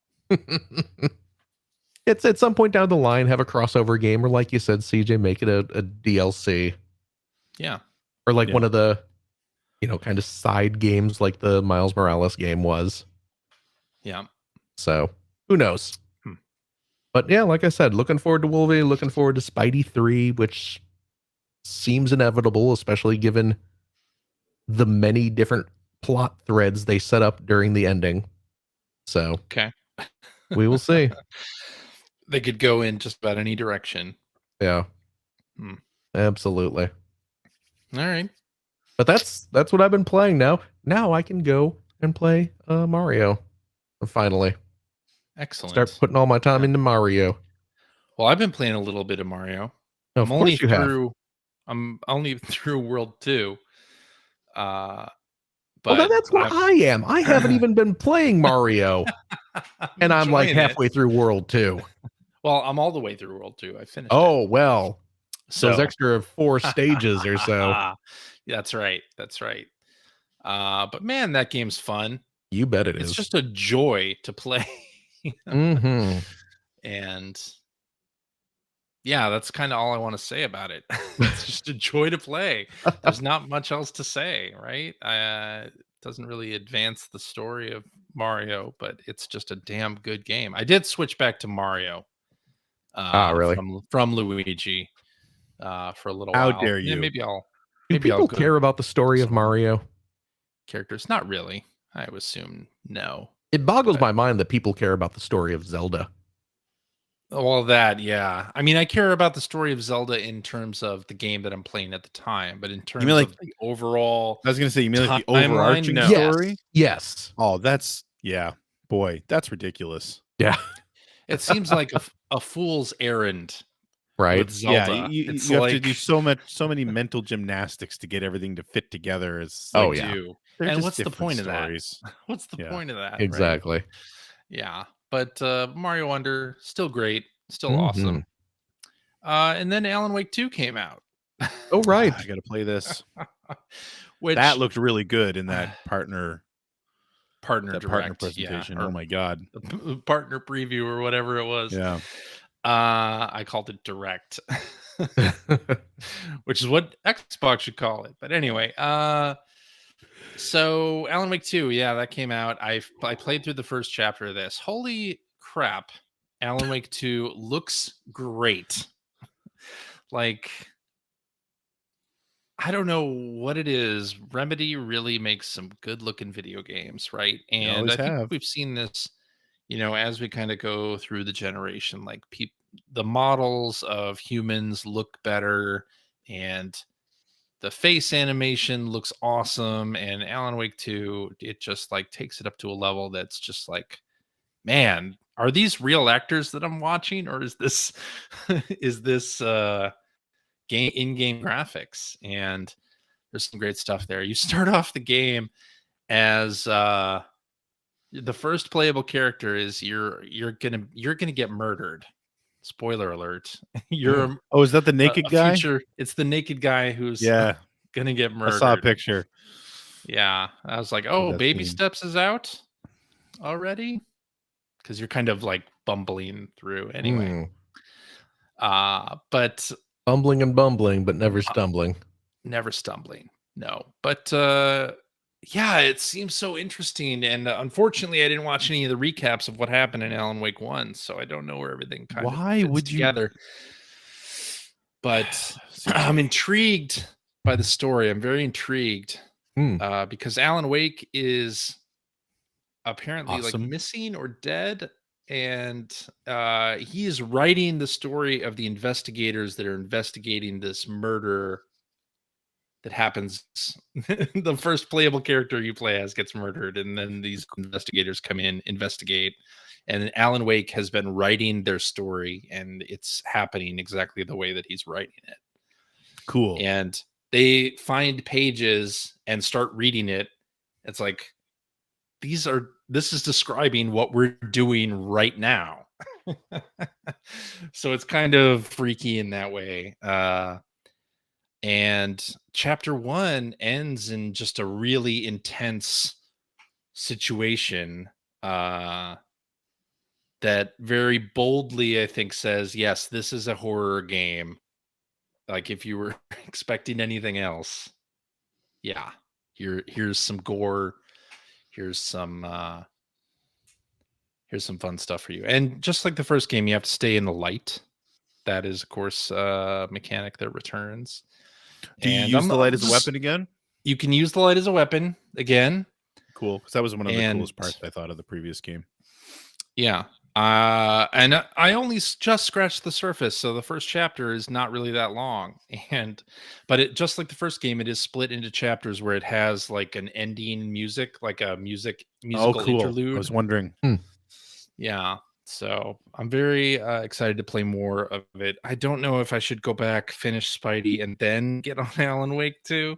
It's at some point down the line, have a crossover game, or like you said, CJ, make it a DLC. Yeah. Or like one of the, kind of side games like the Miles Morales game was. Yeah. So who knows? But yeah, like I said, looking forward to Wolverine, looking forward to Spidey 3, which seems inevitable, especially given the many different plot threads they set up during the ending. So okay. We will see. They could go in just about any direction. Yeah. Absolutely. All right. But that's what I've been playing now. Now I can go and play Mario. Finally. Excellent. Start putting all my time into Mario. Well, I've been playing a little bit of Mario. Oh, I'm only through World 2. But that's where I am. I haven't even been playing Mario. And I'm like halfway through World 2. Well, I'm all the way through World 2. I finished it. Well. So those extra 4 stages or so. That's right. But man, that game's fun. You bet it is. It's just a joy to play. And yeah, that's kind of all I want to say about it. It's just a joy to play. There's not much else to say, right? It doesn't really advance the story of Mario, but it's just a damn good game. I did switch back to Mario. Really? From Luigi for a little while. How dare you? Maybe I'll. Do people care about the story of Mario? Characters? Not really. I would assume no. It boggles my mind that people care about the story of Zelda. Well, yeah. I mean, I care about the story of Zelda in terms of the game that I'm playing at the time, but in terms of the overall... I was going to say, you mean like the overarching story? Yes. Oh, that's... Yeah. Boy, that's ridiculous. Yeah. It seems like a fool's errand. Right. Zelda. Yeah, you have to do so many mental gymnastics to get everything to fit together. And what's the point of that? What's the point of that? Exactly. Right? Yeah. But Mario Wonder, still great. Still awesome. And then Alan Wake 2 came out. Oh, right. I got to play this. That looked really good in that partner presentation. Oh my God. Partner preview or whatever it was. Yeah. I called it Direct, which is what Xbox should call it. But anyway, so Alan Wake 2, that came out. I played through the first chapter of this. Holy crap. Alan Wake 2 looks great. Like, I don't know what it is. Remedy really makes some good looking video games, right? And I think we've seen this, as we kind of go through the generation, like the models of humans look better and the face animation looks awesome. And Alan Wake 2, it just like takes it up to a level that's just like, man, are these real actors that I'm watching, or is this in-game graphics? And there's some great stuff there. You start off the game as the first playable character is you're gonna get murdered. Spoiler alert. Is that the naked guy? It's the naked guy who's gonna get murdered. I saw a picture. Yeah, I was like, Baby Steps is out already, because you're kind of like bumbling through anyway. But bumbling and bumbling, but never stumbling. Never stumbling. No, but it seems so interesting, and unfortunately, I didn't watch any of the recaps of what happened in Alan Wake 1, so I don't know where everything kind of fits together. but I'm intrigued by the story. I'm very intrigued because Alan Wake is apparently like missing or dead, and he is writing the story of the investigators that are investigating this murder that happens. The first playable character you play as gets murdered, and then these investigators come in, investigate, and Alan Wake has been writing their story, and it's happening exactly the way that he's writing it. Cool. And they find pages and start reading it. It's like, this is describing what we're doing right now. So it's kind of freaky in that way. And chapter 1 ends in just a really intense situation that very boldly, I think, says, yes, this is a horror game. Like, if you were expecting anything else, yeah, here's some gore, here's some fun stuff for you. And just like the first game, you have to stay in the light. That is, of course, a mechanic that returns. Do you use the light as a weapon again? You can use the light as a weapon again. Cool, because that was one of the coolest parts I thought of the previous game. Yeah. And I only just scratched the surface, so the first chapter is not really that long. But it, just like the first game, it is split into chapters where it has like an ending music, like a musical interlude. I was wondering. Yeah. So I'm very excited to play more of it. I don't know if I should go back, finish Spidey, and then get on Alan Wake 2.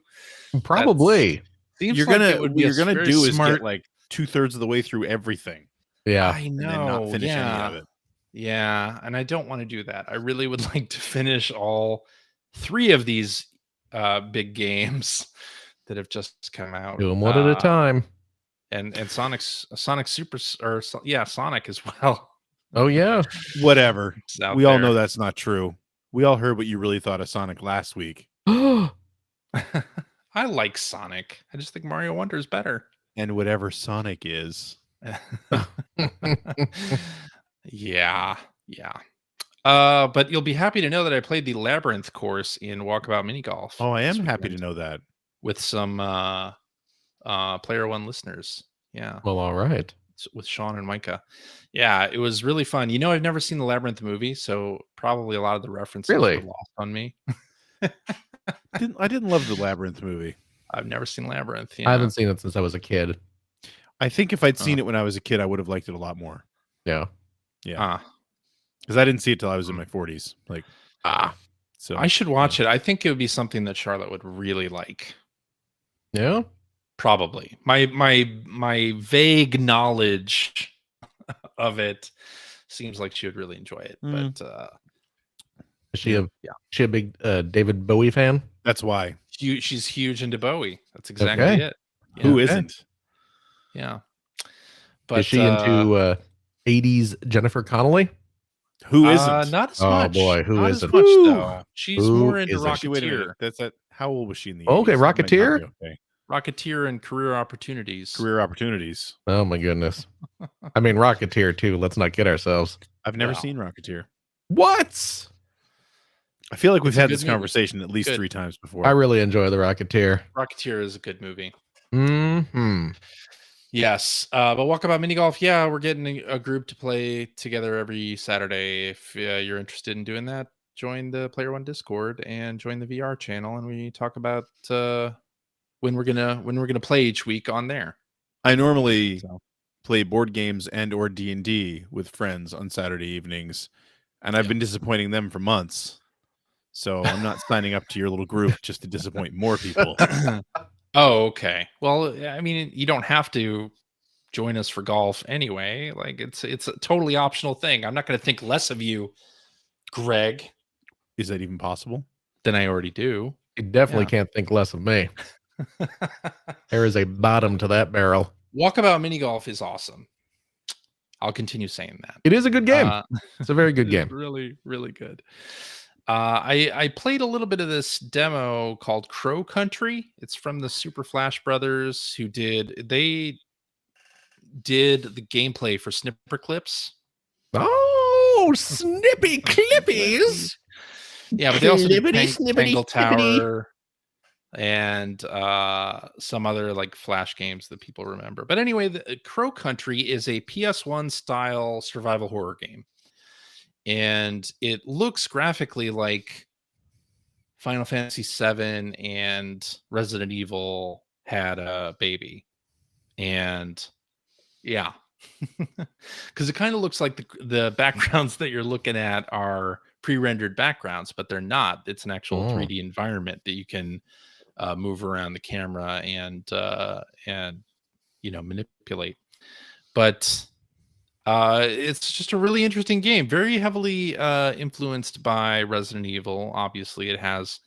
Probably. You're gonna do is get like 2/3 of the way through everything. Yeah, I know. And then not finish any of it. Yeah, and I don't want to do that. I really would like to finish all 3 of these big games that have just come out. Do them one at a time. And Sonic Super, or Sonic as well. Oh yeah, whatever. We all know that's not true. We all heard what you really thought of Sonic last week. I like Sonic. I just think Mario Wonder is better. And whatever Sonic is. Yeah. But you'll be happy to know that I played the Labyrinth course in Walkabout Mini Golf. Oh, I am happy to know that. With some Player One listeners. Yeah. Well, all right. With Sean and Micah. Yeah, it was really fun. You know, I've never seen the Labyrinth movie, so probably a lot of the references were lost on me. I didn't love the Labyrinth movie. I've never seen Labyrinth. I haven't seen it since I was a kid. I think if I'd seen it when I was a kid, I would have liked it a lot more. Yeah. Because I didn't see it till I was in my 40s. So I should watch it. I think it would be something that Charlotte would really like. Yeah. Probably. My vague knowledge of it seems like she would really enjoy it. But is she a big David Bowie fan? That's why. She's huge into Bowie. That's exactly it. Yeah. Who isn't? Yeah. But is she into 80s Jennifer Connelly? Who isn't? Not as much. Oh boy, who not isn't? As much, though. She's more into Rocketeer. Wait a minute. That's it. How old was she in the 80s? Okay, Rocketeer. Okay. Rocketeer and Career Opportunities. Career Opportunities. Oh my goodness. I mean Rocketeer too. Let's not kid ourselves. I've never seen Rocketeer. What? I feel like we've had this conversation at least 3 times before. I really enjoy the Rocketeer. Rocketeer is a good movie. Mm-hmm. Yes. But Walkabout Mini Golf, we're getting a group to play together every Saturday. If you're interested in doing that, join the Player One Discord and join the VR channel, and we talk about when we're gonna play each week on there. I normally play board games and or D&D with friends on Saturday evenings, and I've been disappointing them for months. So I'm not signing up to your little group just to disappoint more people. Oh, okay. Well, I mean, you don't have to join us for golf anyway. Like it's a totally optional thing. I'm not going to think less of you, Greg. Is that even possible? Than I already do. You definitely can't think less of me. There is a bottom to that barrel. Walkabout Mini Golf is awesome. I'll continue saying that. It is a good game. It's a very good game. Really, really good. I played a little bit of this demo called Crow Country. It's from the Super Flash Brothers, who did the gameplay for Snipper Clips. Oh, Snippy Clippies. Yeah, but they also did Snippity, snippity, Tangle snippity. Tower and some other like Flash games that people remember. But anyway, the Crow Country is a PS1 style survival horror game, and it looks graphically like Final Fantasy VII and Resident Evil had a baby. And yeah, because it kind of looks like the backgrounds that you're looking at are pre-rendered backgrounds, but they're not. It's an actual 3D environment that you can move around the camera and manipulate. But it's just a really interesting game, very heavily influenced by Resident Evil. Obviously, it has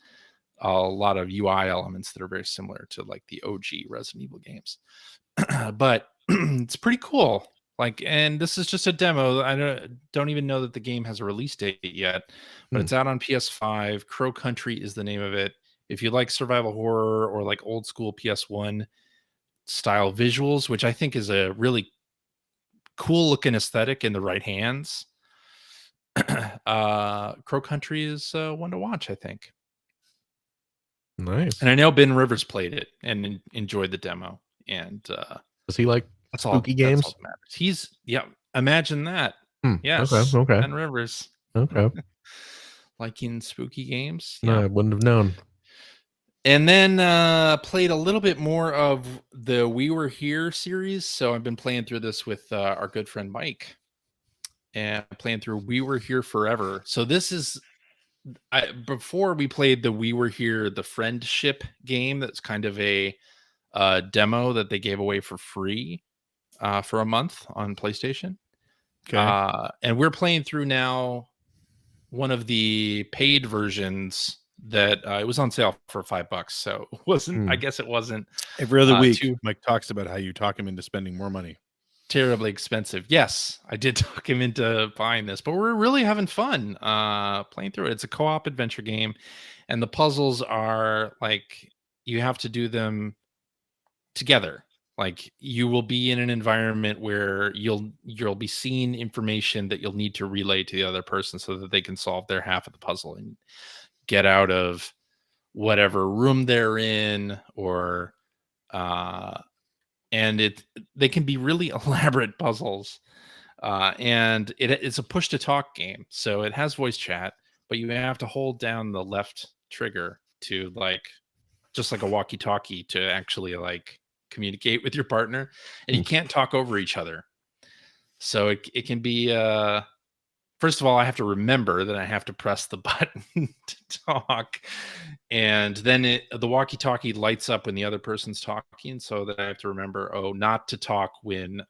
a lot of UI elements that are very similar to like the OG Resident Evil games. But it's pretty cool. Like, and this is just a demo. I don't even know that the game has a release date yet, but it's out on PS5. Crow Country is the name of it. If you like survival horror or like old school PS1 style visuals, which I think is a really cool looking aesthetic in the right hands, Crow Country is one to watch, I think. Nice. And I know Ben Rivers played it and enjoyed the demo. And does he like spooky games? That's all that matters. He's imagine that. Yes. Okay. Ben Rivers. Okay. Liking spooky games. No, I wouldn't have known. And then played a little bit more of the We Were Here series. So I've been playing through this with our good friend Mike, and playing through We Were Here Forever. So this is before we played the We Were Here, the friendship game. That's kind of a demo that they gave away for free for a month on PlayStation. Okay. And we're playing through now one of the paid versions that it was on sale for $5. So it wasn't, I guess it wasn't every other week. Mike talks about how you talk him into spending more money. Terribly expensive. Yes, I did talk him into buying this, but we're really having fun playing through it. It's a co-op adventure game, and the puzzles are like you have to do them together. Like you will be in an environment where you'll be seeing information that you'll need to relay to the other person so that they can solve their half of the puzzle and get out of whatever room they're in, or and they can be really elaborate puzzles. And it's a push to talk game, so it has voice chat, but you have to hold down the left trigger to just like a walkie-talkie to actually like communicate with your partner, and you can't talk over each other. So it can be first of all, I have to remember that I have to press the button to talk, and then the walkie-talkie lights up when the other person's talking, so that I have to remember not to talk when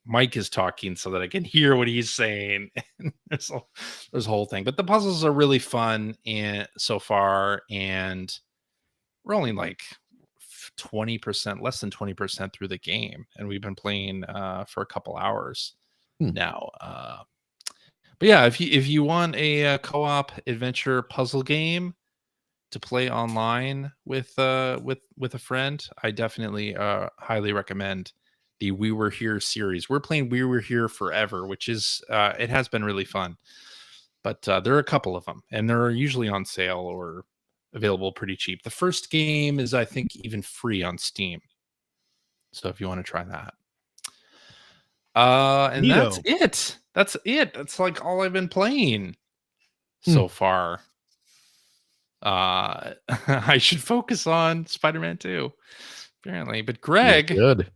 Mike is talking, so that I can hear what he's saying. there's a whole thing, but the puzzles are really fun and so far, and we're only like 20%, less than 20% through the game, and we've been playing for a couple hours now. But yeah, if you want a co-op adventure puzzle game to play online with a friend, I definitely highly recommend the We Were Here series. We're playing We Were Here Forever, which is it has been really fun. But there are a couple of them, and they're usually on sale or available pretty cheap. The first game is, I think, even free on Steam. So if you want to try that. And Neato. That's it. That's like all I've been playing so far. I should focus on Spider-Man 2, apparently. But Greg, good.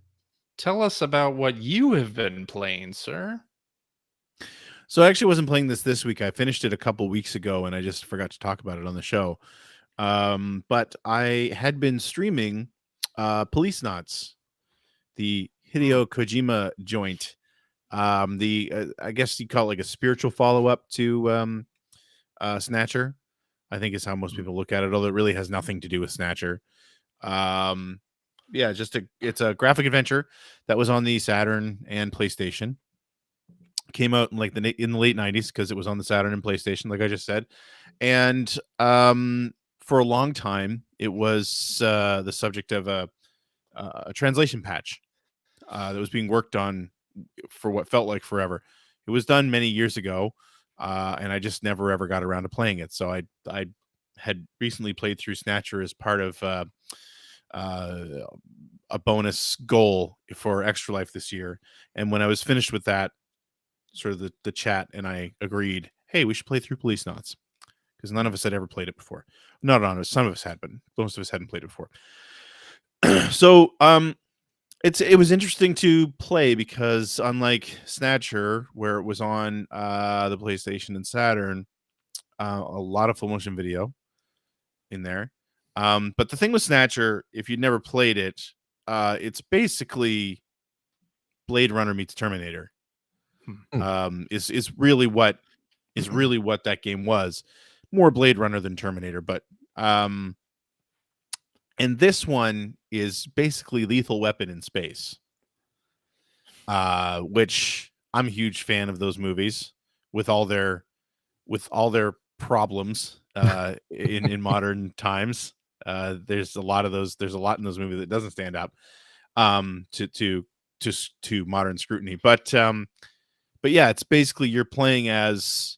Tell us about what you have been playing, sir. So I actually wasn't playing this week. I finished it a couple weeks ago, and I just forgot to talk about it on the show. But I had been streaming Police Knots, the Hideo Kojima joint. I guess you call it like a spiritual follow-up to Snatcher, I think is how most people look at it, although it really has nothing to do with Snatcher. Yeah, it's a graphic adventure that was on the Saturn and PlayStation. Came out in in the late 90s because it was on the Saturn and PlayStation, like I just said. And for a long time, it was the subject of a translation patch that was being worked on for what felt like forever. It was done many years ago, and I just never ever got around to playing it. So I had recently played through Snatcher as part of a bonus goal for Extra Life this year. And when I was finished with that, sort of the chat and I agreed, hey, we should play through Police Knots, because none of us had ever played it before. Not on us, some of us had, but most of us hadn't played it before. So it was interesting to play, because unlike Snatcher, where it was on the PlayStation and Saturn, a lot of full motion video in there. But the thing with Snatcher, if you'd never played it, it's basically Blade Runner meets Terminator. Is really what that game was. More Blade Runner than Terminator, but and this one is basically Lethal Weapon in space. Which I'm a huge fan of those movies, with all their problems in modern times. There's a lot in those movies that doesn't stand up to modern scrutiny. But yeah, it's basically you're playing as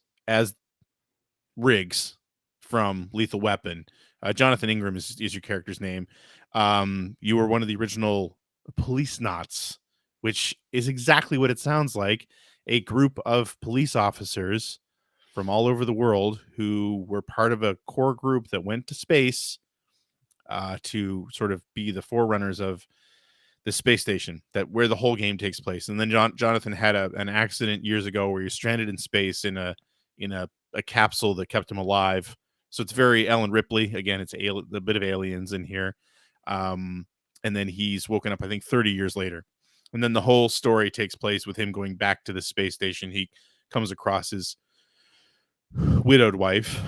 Riggs from Lethal Weapon. Jonathan Ingram is your character's name. You were one of the original Police Knots, which is exactly what it sounds like. A group of police officers from all over the world who were part of a core group that went to space to sort of be the forerunners of the space station, that where the whole game takes place. And then Jonathan had an accident years ago where you're stranded in space in a capsule that kept him alive. So it's very Ellen Ripley. Again, it's a bit of Aliens in here. And then he's woken up, I think, 30 years later. And then the whole story takes place with him going back to the space station. He comes across his widowed wife,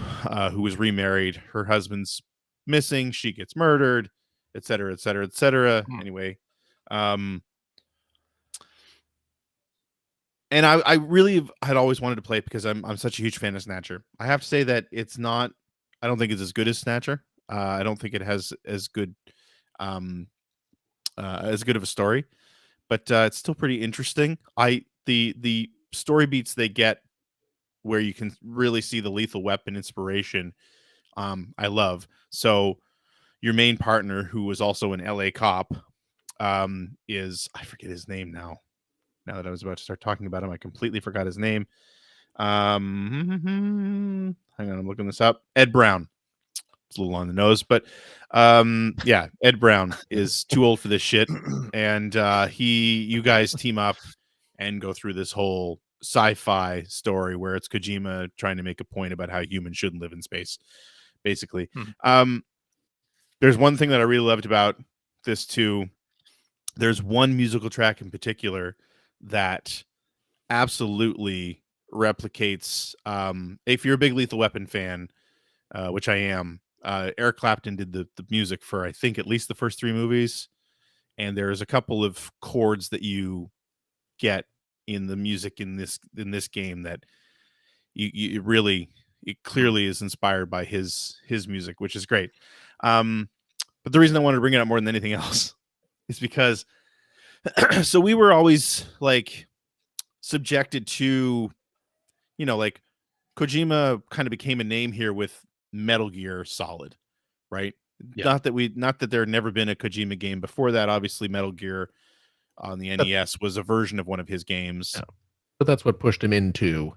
who was remarried. Her husband's missing. She gets murdered, et cetera, et cetera, et cetera. Anyway, and I really had always wanted to play it because I'm such a huge fan of Snatcher. I have to say that it's not. I don't think it's as good as Snatcher. I don't think it has as good of a story, but it's still pretty interesting. The story beats they get where you can really see the Lethal Weapon inspiration. I love. So your main partner, who was also an LA cop, is, I forget his name now. Now that I was about to start talking about him, I completely forgot his name. Hang on, I'm looking this up. Ed Brown. It's a little on the nose, but yeah, Ed Brown is too old for this shit, and you guys team up and go through this whole sci-fi story where it's Kojima trying to make a point about how humans shouldn't live in space, basically. There's one thing that I really loved about this too. There's one musical track in particular that absolutely replicates. If you're a big Lethal Weapon fan, which I am, Eric Clapton did the music for, I think, at least the first 3 movies, and there's a couple of chords that you get in the music in this game that it clearly is inspired by his music, which is great. But the reason I wanted to bring it up more than anything else is because so we were always like subjected to, like Kojima kind of became a name here with Metal Gear Solid, right? Yeah. Not that there had never been a Kojima game before that. Obviously, Metal Gear on the NES was a version of one of his games. Yeah. But that's what pushed him into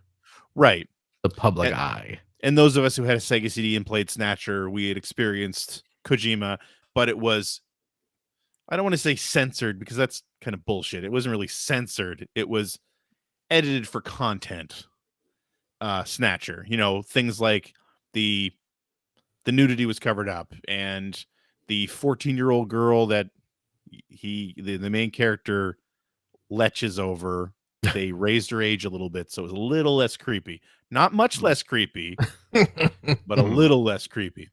right the public eye. And those of us who had a Sega CD and played Snatcher, we had experienced Kojima, but it was, I don't want to say censored because that's kind of bullshit. It wasn't really censored. It was edited for content. Snatcher, things like the nudity was covered up, and the 14-year-old girl that the main character leches over, they raised her age a little bit, so it was a little less creepy. Not much less creepy, but a little less creepy.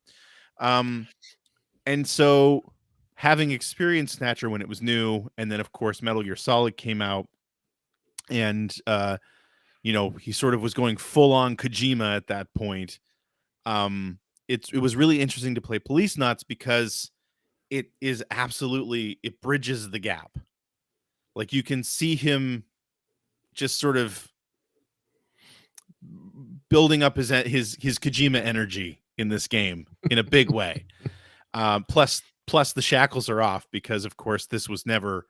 And so having experienced Snatcher when it was new, and then of course Metal Gear Solid came out, and he sort of was going full on Kojima at that point. It was really interesting to play Police Knots because it bridges the gap. Like you can see him just sort of building up his Kojima energy in this game in a big way. Plus the shackles are off because, of course, it was never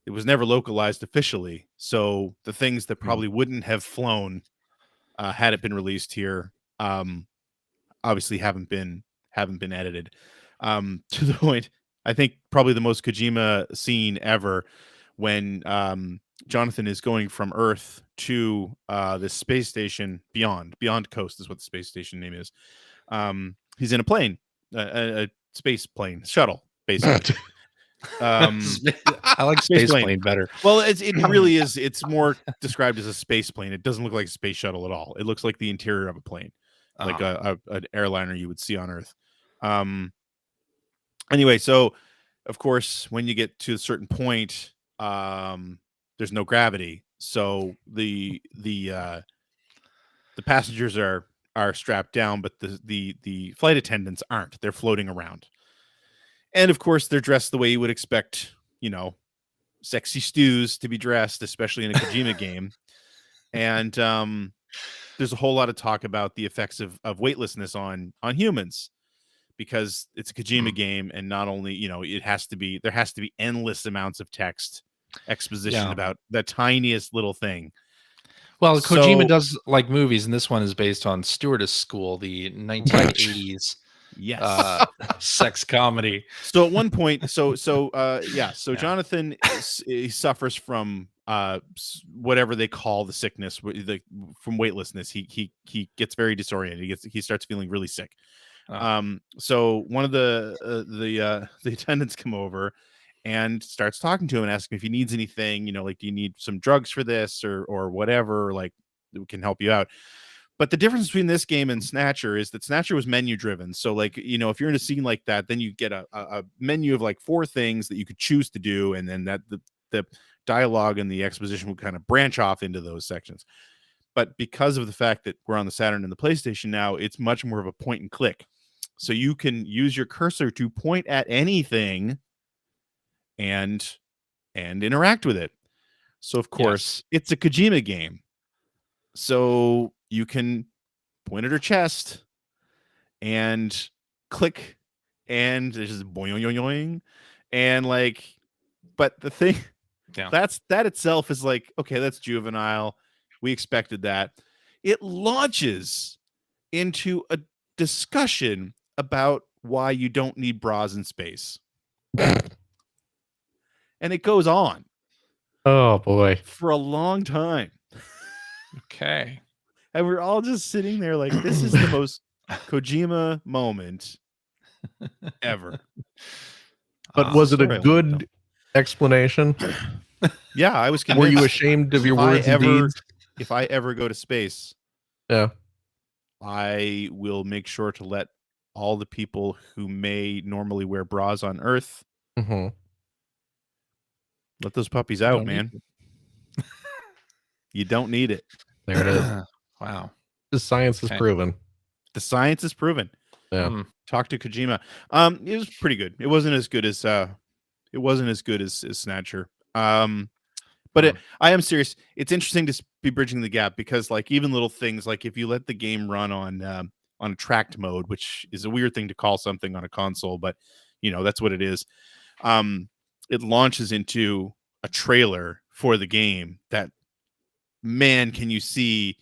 localized officially. So the things that probably wouldn't have flown had it been released here, obviously haven't been edited. To the point, I think probably the most Kojima scene ever, when Jonathan is going from Earth to this space station Beyond Coast is what the space station name is. He's in a plane, a space plane shuttle, basically. I like space plane better. Well, it really is. It's more described as a space plane. It doesn't look like a space shuttle at all. It looks like the interior of a plane, like an airliner you would see on Earth. Anyway, so of course, when you get to a certain point, there's no gravity, so the passengers are strapped down, but the flight attendants aren't. They're floating around. And of course, they're dressed the way you would expect, sexy stews to be dressed, especially in a Kojima game. And there's a whole lot of talk about the effects of weightlessness on humans, because it's a Kojima game, and not only, there has to be endless amounts of text exposition about the tiniest little thing. Well, Kojima does like movies, and this one is based on Stewardess School, the 1980s sex comedy. So at one point, Jonathan he suffers from whatever they call the sickness, from weightlessness. He gets very disoriented. He starts feeling really sick. So one of the attendants come over and starts talking to him and asking if he needs anything, like, do you need some drugs for this or whatever, like, we can help you out. But the difference between this game and Snatcher is that Snatcher was menu driven. So, like, if you're in a scene like that, then you get a menu of like 4 things that you could choose to do. And then that the dialogue and the exposition would kind of branch off into those sections. But because of the fact that we're on the Saturn and the PlayStation now, it's much more of a point and click. So you can use your cursor to point at anything and interact with it. So of course, it's a Kojima game. So you can point at her chest and click, and there's just boing, boing, boing, and like, but the thing that itself is like, okay, that's juvenile. We expected that. It launches into a discussion about why you don't need bras in space. And it goes on. Oh boy. For a long time. Okay. And we're all just sitting there like, this is the most Kojima moment ever. But was it a good explanation? Yeah, I was convinced. Were you ashamed of your words and deeds? If I ever go to space, I will make sure to let all the people who may normally wear bras on Earth, let those puppies out, man. You don't need it. There it is. Wow. The science is proven. The science is proven. Yeah. Talk to Kojima. It was pretty good. It wasn't as good as Snatcher. But I am serious. It's interesting to be bridging the gap, because like even little things like if you let the game run on a tracked mode, which is a weird thing to call something on a console, but that's what it is. It launches into a trailer for the game that, man, can you see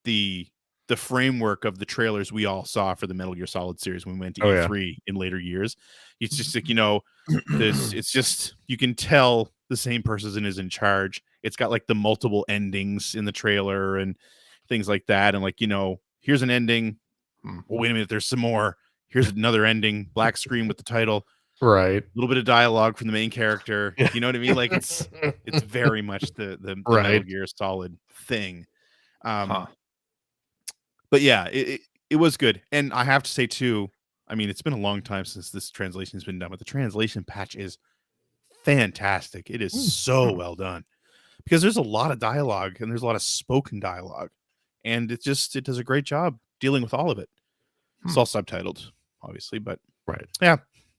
the framework of the trailers we all saw for the Metal Gear Solid series when we went to E3 in later years. It's just like, it's just, you can tell the same person is in charge. It's got like the multiple endings in the trailer and things like that. And like, here's an ending. Well, wait a minute, there's some more. Here's another ending, black screen with the title. Right. A little bit of dialogue from the main character. You know what I mean? Like it's very much the Metal Gear Solid thing. But yeah, it was good. And I have to say too, I mean, it's been a long time since this translation has been done, but the translation patch is fantastic. It is so well done, because there's a lot of dialogue and there's a lot of spoken dialogue, and it does a great job dealing with all of it. It's all subtitled, obviously, but yeah.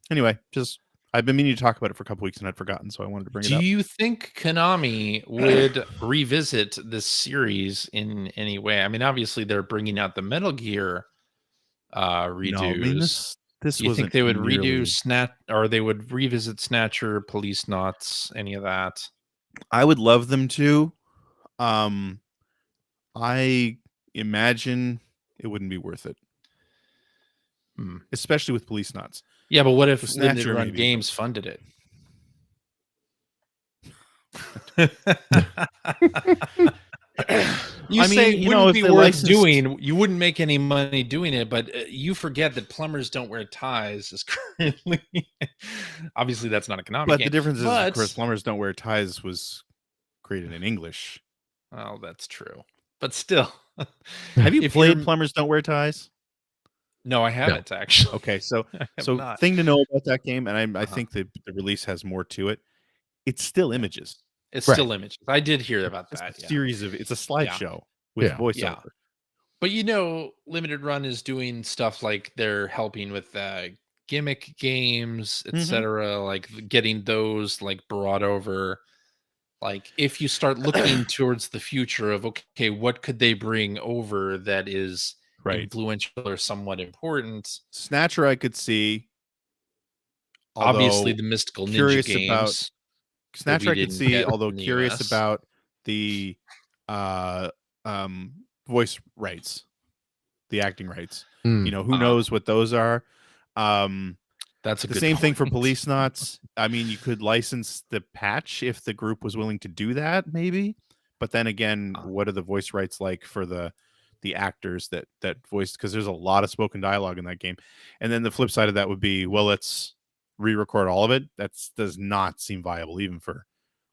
Anyway, just I've been meaning to talk about it for a couple weeks and I'd forgotten, so I wanted to bring it Do up. you think Konami would revisit this series in any way? I mean, obviously they're bringing out the Metal Gear redos. No, I mean this Do you think wasn't they would nearly... redo Snatch, or they would revisit Snatcher, Police Knots, any of that? I would love them to. I imagine it wouldn't be worth it, especially with Police Knots. Yeah, but what if With Limited Snatcher, Run maybe, Games funded it? You I say mean, it you know, wouldn't if be they worth licensed- doing. You wouldn't make any money doing it, but you forget that plumbers don't wear ties. Is currently, obviously, that's not a Konami But game. the difference is, of But- course, Plumbers Don't Wear Ties was created in English. Oh, that's true. But still, Have you If played you're- Plumbers Don't Wear Ties? no, I haven't actually. Okay, so I have so not. thing to know about that game, and I Uh-huh. think the release has more to it. It's still images. It's Right. still images. I did hear about It's that. a Yeah. series of... It's a slideshow with Yeah. voiceover. Yeah. But Limited Run is doing stuff like they're helping with gimmick games, Mhm. etc. Like getting those like brought over. Like if you start looking towards the future of okay, what could they bring over that is Right. influential or somewhat important? Snatcher, I could see. Obviously, although the Mystical Ninja curious games. about Snatcher, we I could didn't see. get Although in the curious US. about the voice rights, the acting rights. Hmm. You know, who knows what those are. That's a The good same thing for point. Police Knots. I mean, you could license the patch if the group was willing to do that, maybe. But then again, what are the voice rights like for the actors that voiced? Because there's a lot of spoken dialogue in that game. And then the flip side of that would be, well, let's re-record all of it. That does not seem viable, even for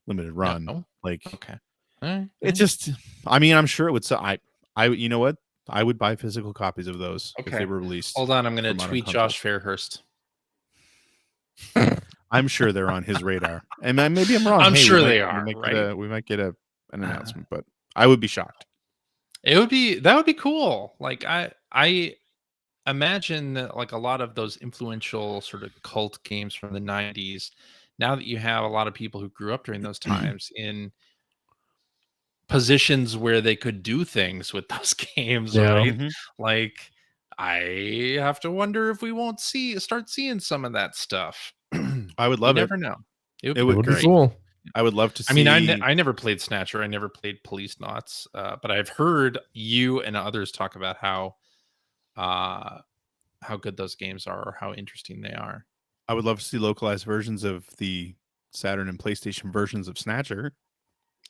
Limited Run. No? Like, Okay. All right. it just... I mean, I'm sure it would. I you know what? I would buy physical copies of those if Okay. they were released. Hold on, I'm going for to modern tweet consoles. Josh Fairhurst. I'm sure they're on his radar, and maybe I'm wrong. I'm Hey, sure we they might- are, We might, right? get, we might get an announcement, but I would be shocked. That would be cool. Like I imagine that like a lot of those influential sort of cult games from the 90s, now that you have a lot of people who grew up during those times in positions where they could do things with those games, Yeah. right? Mhm. Like I have to wonder if we won't start seeing some of that stuff. I would You love it. never know. It It would It be would be great. cool. I would love to see. I mean, I never played Snatcher. I never played Police Knots, but I've heard you and others talk about how good those games are or how interesting they are. I would love to see localized versions of the Saturn and PlayStation versions of Snatcher,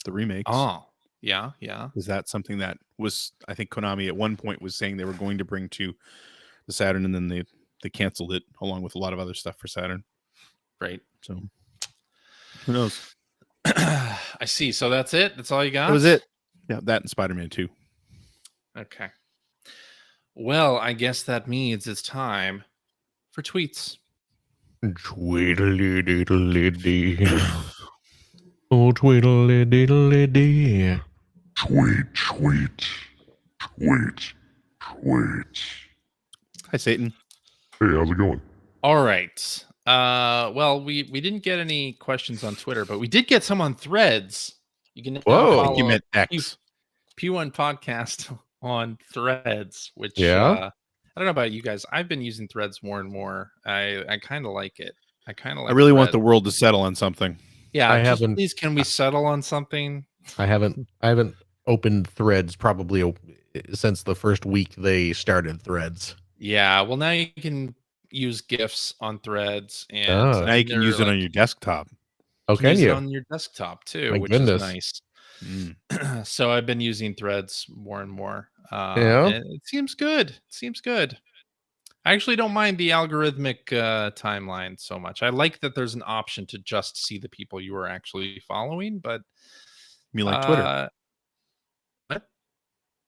the remakes. Oh, yeah, yeah. Is that something that was? I think Konami at one point was saying they were going to bring to the Saturn, and then they canceled it along with a lot of other stuff for Saturn. Right. So who knows? I see. So that's it. That's all you got? That was it. Yeah, that and Spider-Man 2. Okay. Well, I guess that means it's time for tweets. Tweedledee. Oh, tweedledee. Tweet. Hi, Satan. Hey, how's it going? All right. Well, we didn't get any questions on Twitter, but we did get some on Threads. You can now Whoa. I think you follow meant X. P1 Podcast on Threads, which Yeah. I don't know about you guys. I've been using Threads more and more. I kind of like it. I kind of like I really want Threads. the world to settle on something. Yeah, I just haven't- please can we settle on something? I haven't opened Threads probably since the first week they started Threads. Yeah, well now you can use GIFs on Threads and Oh. Now you can use it on your desktop. Oh, you can can use it you? on your desktop too, My which goodness. is nice. Mm. So I've been using Threads more and more. Yeah? And it seems good. It seems good. I actually don't mind the algorithmic timeline so much. I like that there's an option to just see the people you are actually following, but You mean like Twitter? What?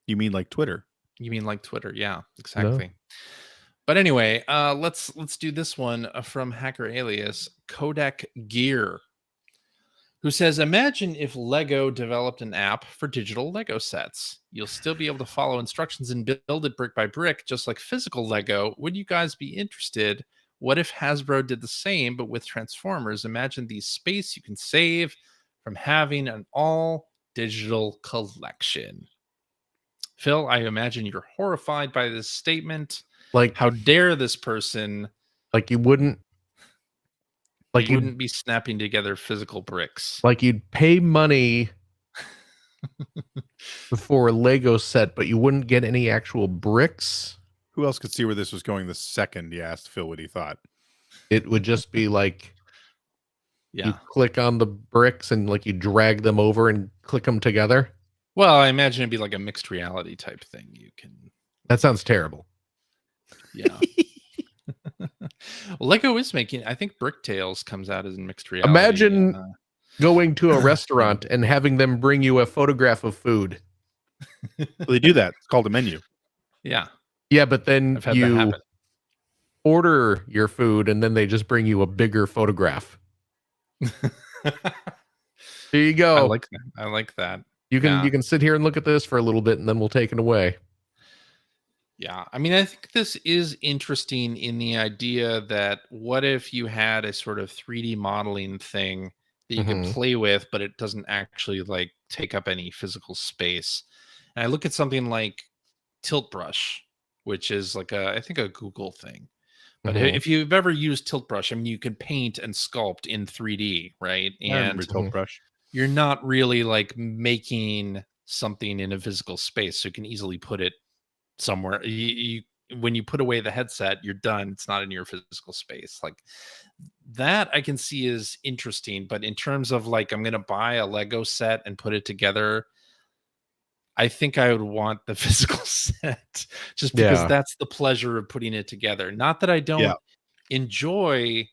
You mean like Twitter? You mean like Twitter? Yeah, exactly. But anyway, let's do this one from Hacker Alias Kodak Gear, who says, imagine if Lego developed an app for digital Lego sets. You'll still be able to follow instructions and build it brick by brick, just like physical Lego. Would you guys be interested? What if Hasbro did the same, but with Transformers? Imagine the space you can save from having an all digital collection. Phil, I imagine you're horrified by this statement. Like, How dare this person? you wouldn't, Like you wouldn't be snapping together physical bricks. like you'd pay money for a Lego set, but you wouldn't get any actual bricks. Who else could see where this was going the second you asked Phil what he thought? It would just be like, Yeah. you click on the bricks and like you drag them over and click them together. Well, I imagine it'd be like a mixed reality type thing. You can. That sounds terrible. Yeah. Lego is making. I think Bricktails comes out as mixed reality. Imagine going to a restaurant and having them bring you a photograph of food. Well, they do that. It's called a menu. Yeah. Yeah, but then I've had that you happen. order your food and then they just bring you a bigger photograph. There you go. I like that. I like that. You can yeah. you can sit here and look at this for a little bit and then we'll take it away. Yeah. I mean, I think this is interesting in the idea that what if you had a sort of 3D modeling thing that you could play with, but it doesn't actually like take up any physical space. And I look at something like Tilt Brush, which is like I think a Google thing. But if you've ever used Tilt Brush, I mean, you can paint and sculpt in 3D, right? I remember And Tilt Brush. you're not really like making something in a physical space, so you can easily put it somewhere. When you put away the headset, you're done. It's not in your physical space. Like that I can see is interesting. But in terms of like, I'm going to buy a Lego set and put it together, I think I would want the physical set just because that's the pleasure of putting it together. Not that I don't enjoy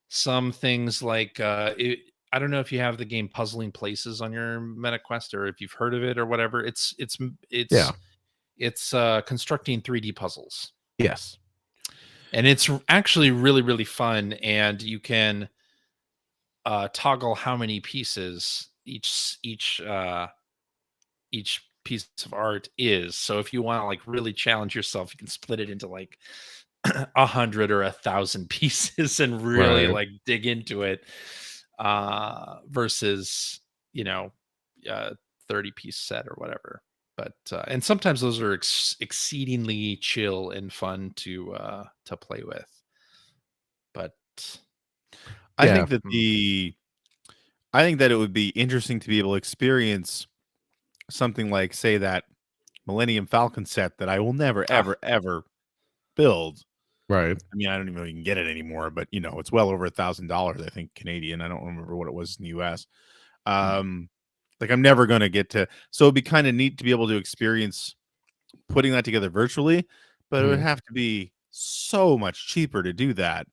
some things like I don't know if you have the game Puzzling Places on your MetaQuest or if you've heard of it or whatever. It's constructing 3D puzzles. Yes. And it's actually really, really fun. And you can toggle how many pieces each piece of art is. So if you want to like really challenge yourself, you can split it into like 100 or 1,000 pieces and really like dig into it versus 30-piece set or whatever. But and sometimes those are exceedingly chill and fun to play with. But I think that it would be interesting to be able to experience something like, say, that Millennium Falcon set that I will never, ever build. Right. I mean, I don't even know if you can get it anymore, but it's well over $1,000, I think, Canadian. I don't remember what it was in the US. Like I'm never going to get to, so it'd be kind of neat to be able to experience putting that together virtually, but it would have to be so much cheaper to do that.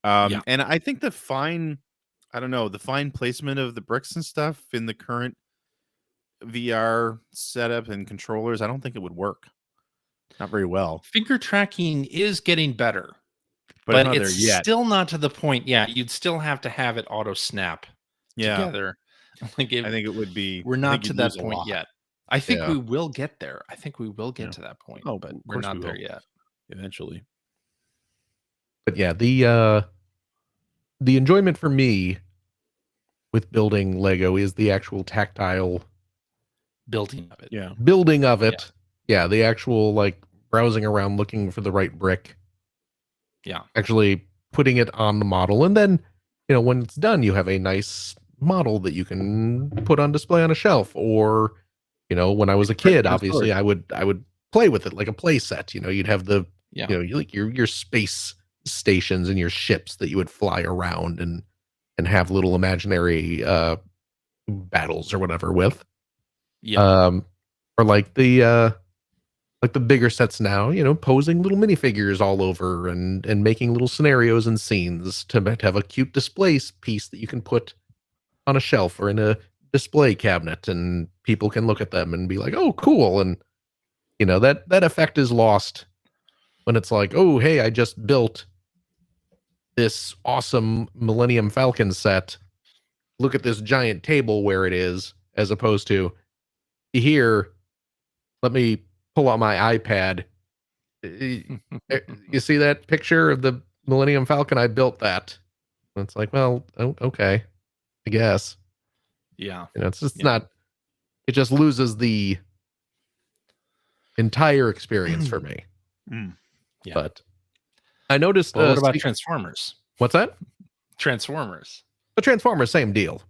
And I think the fine placement of the bricks and stuff in the current VR setup and controllers, I don't think it would work. Not very well. Finger tracking is getting better, but it's there yet. Still not to the point. Yeah, you'd still have to have it auto snap together. Like I think it would be. We're not to that point yet. I think we will get there. I think we will get to that point. Oh, but we're not there yet. Eventually. But yeah, the enjoyment for me with building Lego is the actual tactile building of it. Yeah. Building of it. Yeah, the actual like browsing around looking for the right brick. Yeah. Actually putting it on the model, and then when it's done, you have a nice model that you can put on display on a shelf. Or when I was a kid, obviously I would play with it like a play set. You'd have the like your space stations and your ships that you would fly around and have little imaginary battles or whatever with. Or like the bigger sets now, posing little minifigures all over and making little scenarios and scenes to have a cute display piece that you can put on a shelf or in a display cabinet, and people can look at them and be like, oh, cool. And that effect is lost when it's like, oh, hey, I just built this awesome Millennium Falcon set. Look at this giant table where it is, as opposed to here, let me pull out my iPad. You see that picture of the Millennium Falcon, I built that. And it's like, well, okay, I guess. Yeah. It's just Yeah. not. It just loses the entire experience for me. Yeah. But I noticed. Well, what about Transformers? What's that? Transformers. The Transformers, same deal.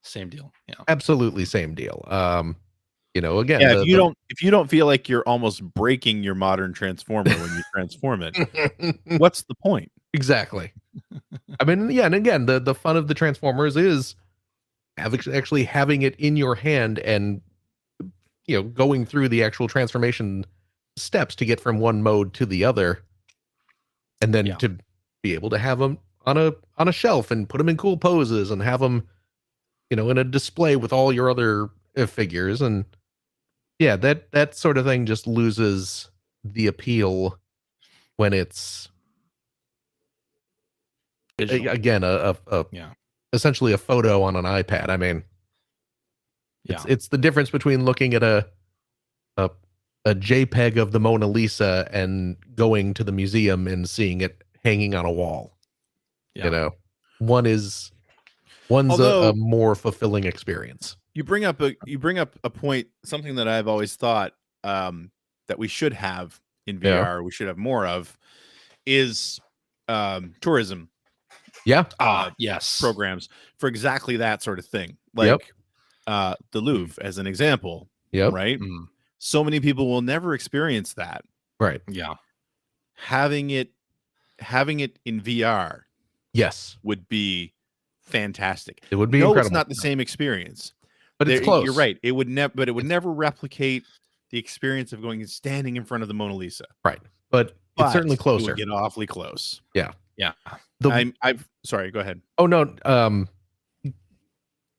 Same deal. Yeah. Absolutely same deal. Again, Yeah, if you don't feel like you're almost breaking your modern Transformer when you transform it, what's the point? Exactly. I mean, yeah, and again, the fun of the Transformers is actually having it in your hand and going through the actual transformation steps to get from one mode to the other, and then to be able to have them on a shelf and put them in cool poses and have them in a display with all your other figures. And yeah, that sort of thing just loses the appeal when it's again essentially a photo on an iPad. I mean, it's the difference between looking at a JPEG of the Mona Lisa and going to the museum and seeing it hanging on a wall. One's a more fulfilling experience. You bring up a point, something that I've always thought that we should have in VR, we should have more of, is tourism. Yeah. Yes. Programs for exactly that sort of thing. Like the Louvre as an example. Yep. Right. So many people will never experience that. Right. Yeah. Having it in VR. Yes. Would be fantastic. It would be incredible. It's not the same experience. But it's close. You're right. It would never, but it would never replicate the experience of going and standing in front of the Mona Lisa. Right. But it's certainly It closer. would get awfully close. Yeah. Yeah. Sorry, go ahead. Oh no.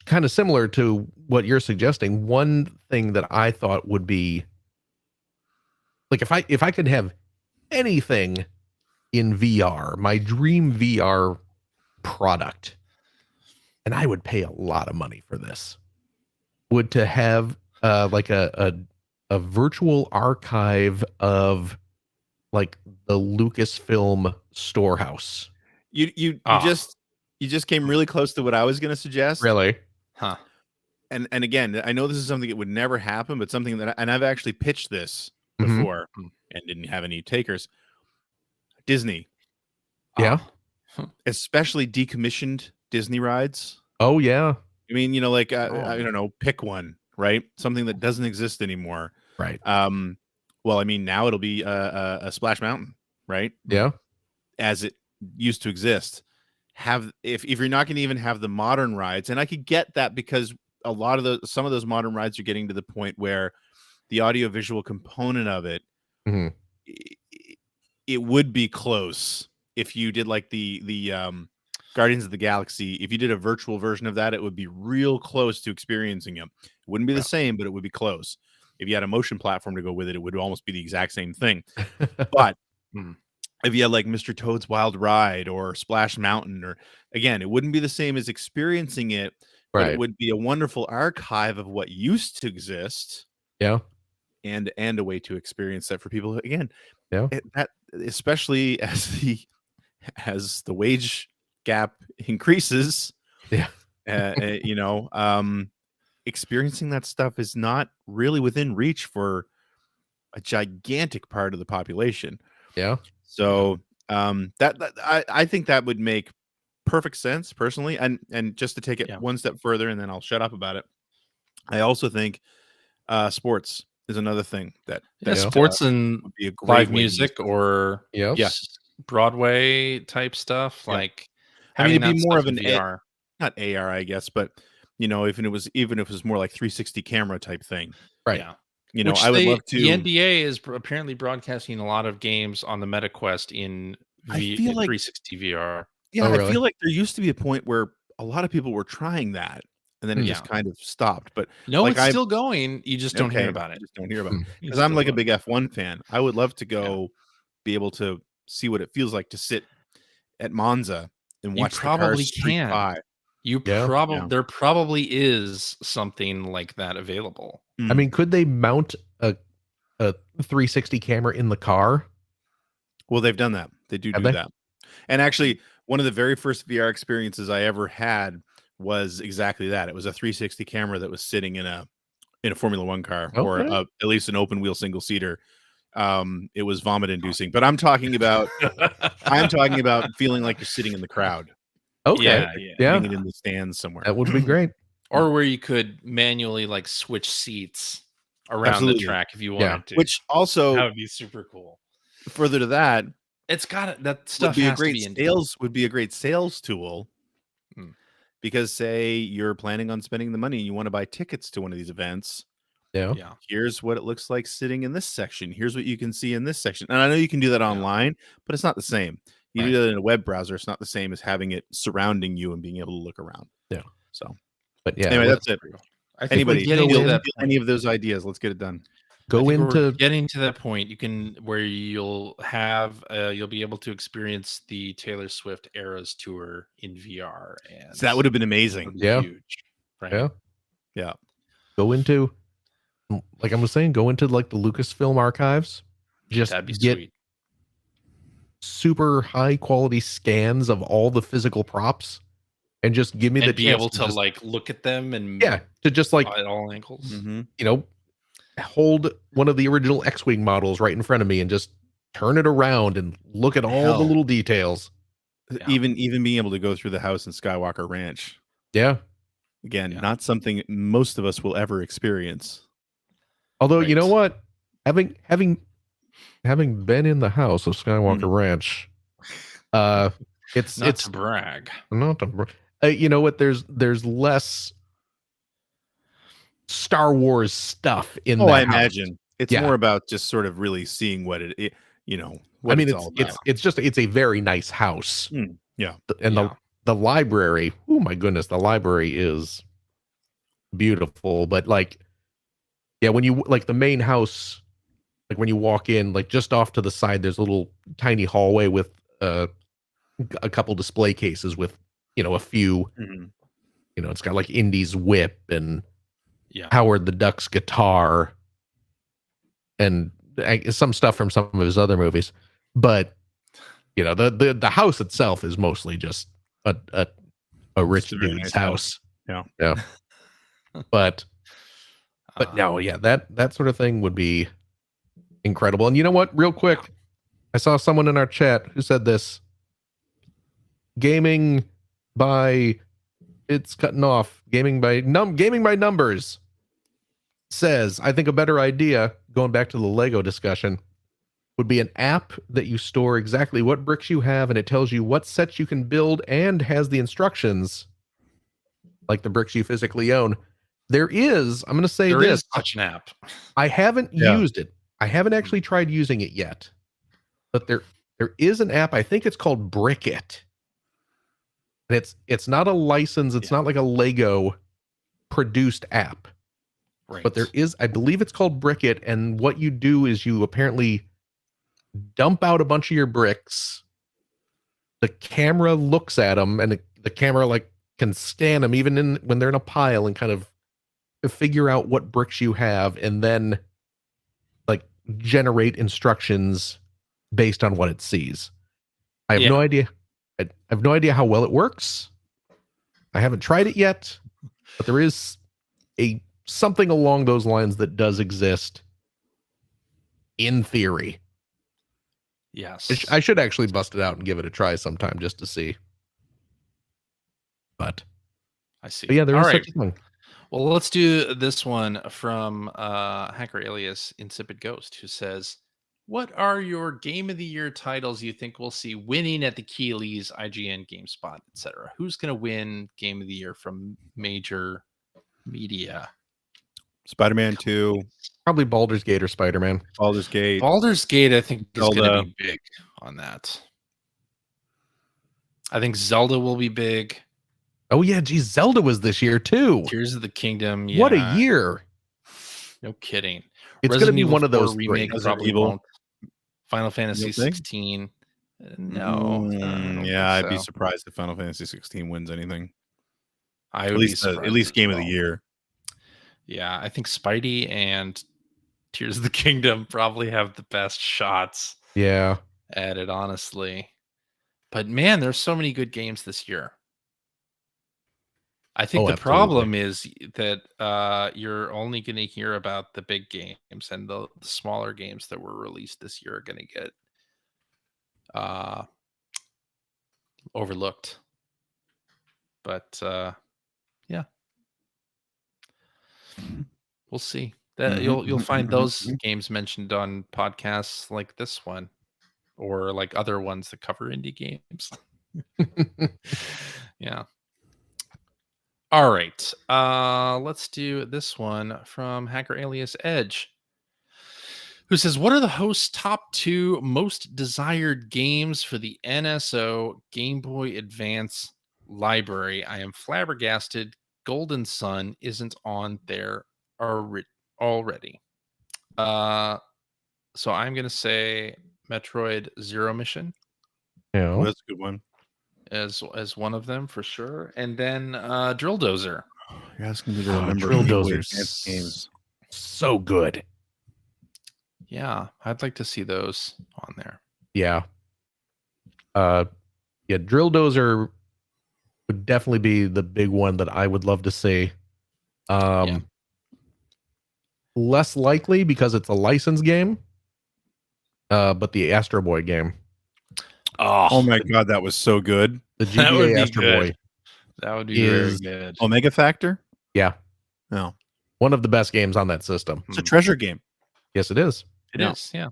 Kind of similar to what you're suggesting. One thing that I thought would be like if I could have anything in VR, my dream VR product, and I would pay a lot of money for this, would to have like a virtual archive of like the Lucasfilm storehouse. You just came really close to what I was going to suggest. Really? Huh. And again, I know this is something that would never happen, but something that I've actually pitched this before and didn't have any takers. Disney. Yeah. Especially decommissioned Disney rides. Oh yeah. I mean, like I don't know, pick one, right? Something that doesn't exist anymore. Right. Well, I mean, now it'll be a Splash Mountain, right? Yeah. As it used to exist. If you're not going to even have the modern rides, and I could get that because some of those modern rides are getting to the point where the audiovisual component of it, it would be close if you did like the Guardians of the Galaxy. If you did a virtual version of that, it would be real close to experiencing it. It wouldn't be the same, but it would be close. If you had a motion platform to go with it, it would almost be the exact same thing. But if you had like Mr. Toad's Wild Ride or Splash Mountain, or again, it wouldn't be the same as experiencing it, but it would be a wonderful archive of what used to exist. Yeah. And a way to experience that for people. Again, that especially as the wage gap increases, experiencing that stuff is not really within reach for a gigantic part of the population. Yeah. So I think that would make perfect sense personally. And just to take it one step further, and then I'll shut up about it. I also think sports is another thing that sports and would be a great live way music or Broadway type stuff. Like, I mean, it'd be more of an AR, not AR, I guess, but even if it was more like 360 camera type thing, right? Yeah. I would love to. The NBA is apparently broadcasting a lot of games on the MetaQuest in 360 VR. Yeah, I feel like there used to be a point where a lot of people were trying that, and then it just kind of stopped. But it's still going. You just don't hear about it. Just don't hear about it because I'm like a big F1 fan. I would love to go be able to see what it feels like to sit at Monza and watch. You probably can. There probably is something like that available. I mean, could they mount a 360 camera in the car? Well, they've done that. They do that. And actually, one of the very first VR experiences I ever had was exactly that. It was a 360 camera that was sitting in a Formula One car, or Okay. at least an open wheel single seater. It was vomit inducing, but I'm talking about feeling like you're sitting in the crowd, Okay. Yeah, Yeah. having it in the stands somewhere. That would be great. Or where you could manually like switch seats around Absolutely. the track if you Yeah. wanted to. Which also, that would be super cool. further to that, It's got that would stuff be a has to great be in. sales tool. Hmm. Because say you're planning on spending the money, you want to buy tickets to one of these events. Yeah. Yeah. Here's what it looks like sitting in this section. Here's what you can see in this section. And I know you can do that online, but it's not the same. You do that in a web browser. It's not the same as having it surrounding you and being able to look around. Yeah. So, But yeah, anyway, that's it. I think Anybody we're getting steal to that any of those ideas? Let's get it done. go we're into getting to that point. You can where you'll have you'll be able to experience the Taylor Swift Eras tour in VR, and So that would have been it amazing. would be Yeah. huge. Right. Yeah. Yeah. go into, like I was saying, go into like the Lucasfilm archives. Just That'd be get sweet. super high quality scans of all the physical props, and just give me And the be chance able to just, like look at them and to just like at all angles. Mhm. hold one of the original X-wing models right in front of me and just turn it around and look at all Hell. the little details. Yeah. Even being able to go through the house in Skywalker Ranch. Yeah. Again, Yeah. not something most of us will ever experience. Although you know Right. what, having been in the house of Skywalker Ranch, it's Not to brag. not you know what, there's less Star Wars stuff in Oh, that I house. imagine it's Yeah. more about just sort of really seeing what what I mean, it's all about. it's a very nice house. Yeah. And Yeah. the library, oh my goodness, the library is beautiful. But like, yeah, when you like the main house, like when you walk in, like just off to the side, there's a little tiny hallway with a couple display cases with, a few, Mhm. it's got like Indy's whip and Yeah. Howard the Duck's guitar and some stuff from some of his other movies. But, the house itself is mostly just a rich Just a very dude's nice house. Yeah. Yeah. But Uh, no, yeah, that sort of thing would be incredible. And you know what? Real quick, I saw someone in our chat who said this: gaming by it's cutting off. Gaming by numbers says, I think a better idea, going back to the Lego discussion, would be an app that you store exactly what bricks you have, and it tells you what sets you can build and has the instructions like the bricks you physically own. There is, I'm going to say there this. is such an app. I haven't Yeah. used it. I haven't actually tried using it yet. But there is an app. I think it's called Brickit. And it's not a license. It's not like a Lego produced app. Right. But there is, I believe it's called Brickit. And what you do is you apparently dump out a bunch of your bricks. The camera looks at them, and the camera like can scan them even when they're in a pile and kind of figure out what bricks you have, and then like generate instructions based on what it sees. I have no idea. I have no idea how well it works. I haven't tried it yet, but there is something along those lines that does exist in theory. Yes. I should actually bust it out and give it a try sometime just to see. But I see. yeah, there All is right. such a thing. Well, let's do this one from hacker alias Insipid Ghost, who says, what are your game of the year titles you think we'll see winning at the Keeleys, IGN, GameSpot, etc.? Who's going to win game of the year from major media? Spider-Man 2, Probably Baldur's Gate or Spider-Man. Baldur's Gate. Baldur's Gate, I think, is going Zelda. to be big on that. I think Zelda will be big. Oh yeah, geez, Zelda was this year too. Tears of the Kingdom. What a yeah, year. No kidding. It's going to be one of those three. remake Resident probably Evil. won't. Final Fantasy You think? 16. No. I don't Yeah, think I'd be so. surprised if Final Fantasy 16 wins anything. I At would least, be at surprised least as game of well. the year. Yeah, I think Spidey and Tears of the Kingdom probably have the best shots Yeah. at it, honestly. But man, there's so many good games this year. I think Oh, the absolutely. problem is that you're only going to hear about the big games, and the smaller games that were released this year are going to get overlooked. But yeah, we'll see. That you'll find those games mentioned on podcasts like this one, or like other ones that cover indie games. Yeah. All right. Let's do this one from Hacker Alias Edge, who says, "What are the host's top 2 most desired games for the NSO Game Boy Advance library? I am flabbergasted Golden Sun isn't on there already." So I'm gonna say Metroid Zero Mission Oh, that's a good one. as one of them for sure, and then Drill Dozer. You're asking me to remember Drill Game Boy Dozer's Advance games. so good. Yeah, I'd like to see those on there. Yeah. Yeah, Drill Dozer would definitely be the big one that I would love to see. Yeah. Less likely because it's a licensed game. But the Astro Boy game. Oh my god, that was so good. The That would GBA be Astro good. Boy. That would be very Is- good. Omega Factor? Yeah. No. One of the best games on that system. It's a treasure game. Yes, it is. It Yeah. is, yeah.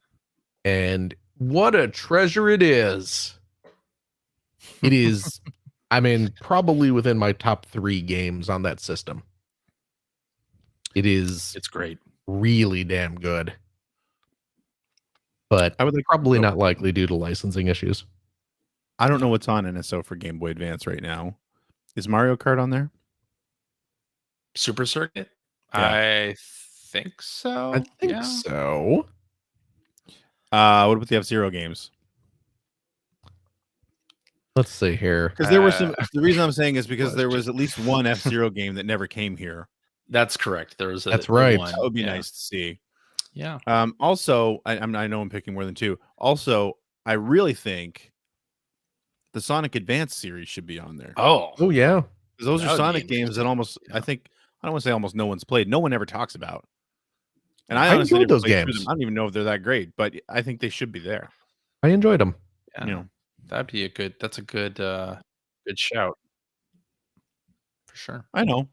And what a treasure it is. It is, I mean, probably within my top 3 games on that system. It is It's great. really damn good. But I would like probably to- not likely due to licensing issues. I don't know what's on NSO for Game Boy Advance right now. Is Mario Kart on there? Super Circuit? Yeah. I think so. I think yeah. so. What about the F-Zero games? Let's see here. Because there were some. The reason I'm saying is because there was at least one F-Zero game that never came here. That's correct. There was That's right. one. That would be Yeah. nice to see. Yeah. Also, I know I'm picking more than 2. Also, I really think the Sonic Advance series should be on there. Oh, Oh, yeah. 'Cause those that are would be Sonic games that almost, Yeah. I think, I don't want to say almost no one's played. No one ever talks about. And I honestly enjoyed never those played through games. them. I don't even know if they're that great, but I think they should be there. I enjoyed them. yeah. You know, That'd be that's a good shout. For sure. I know.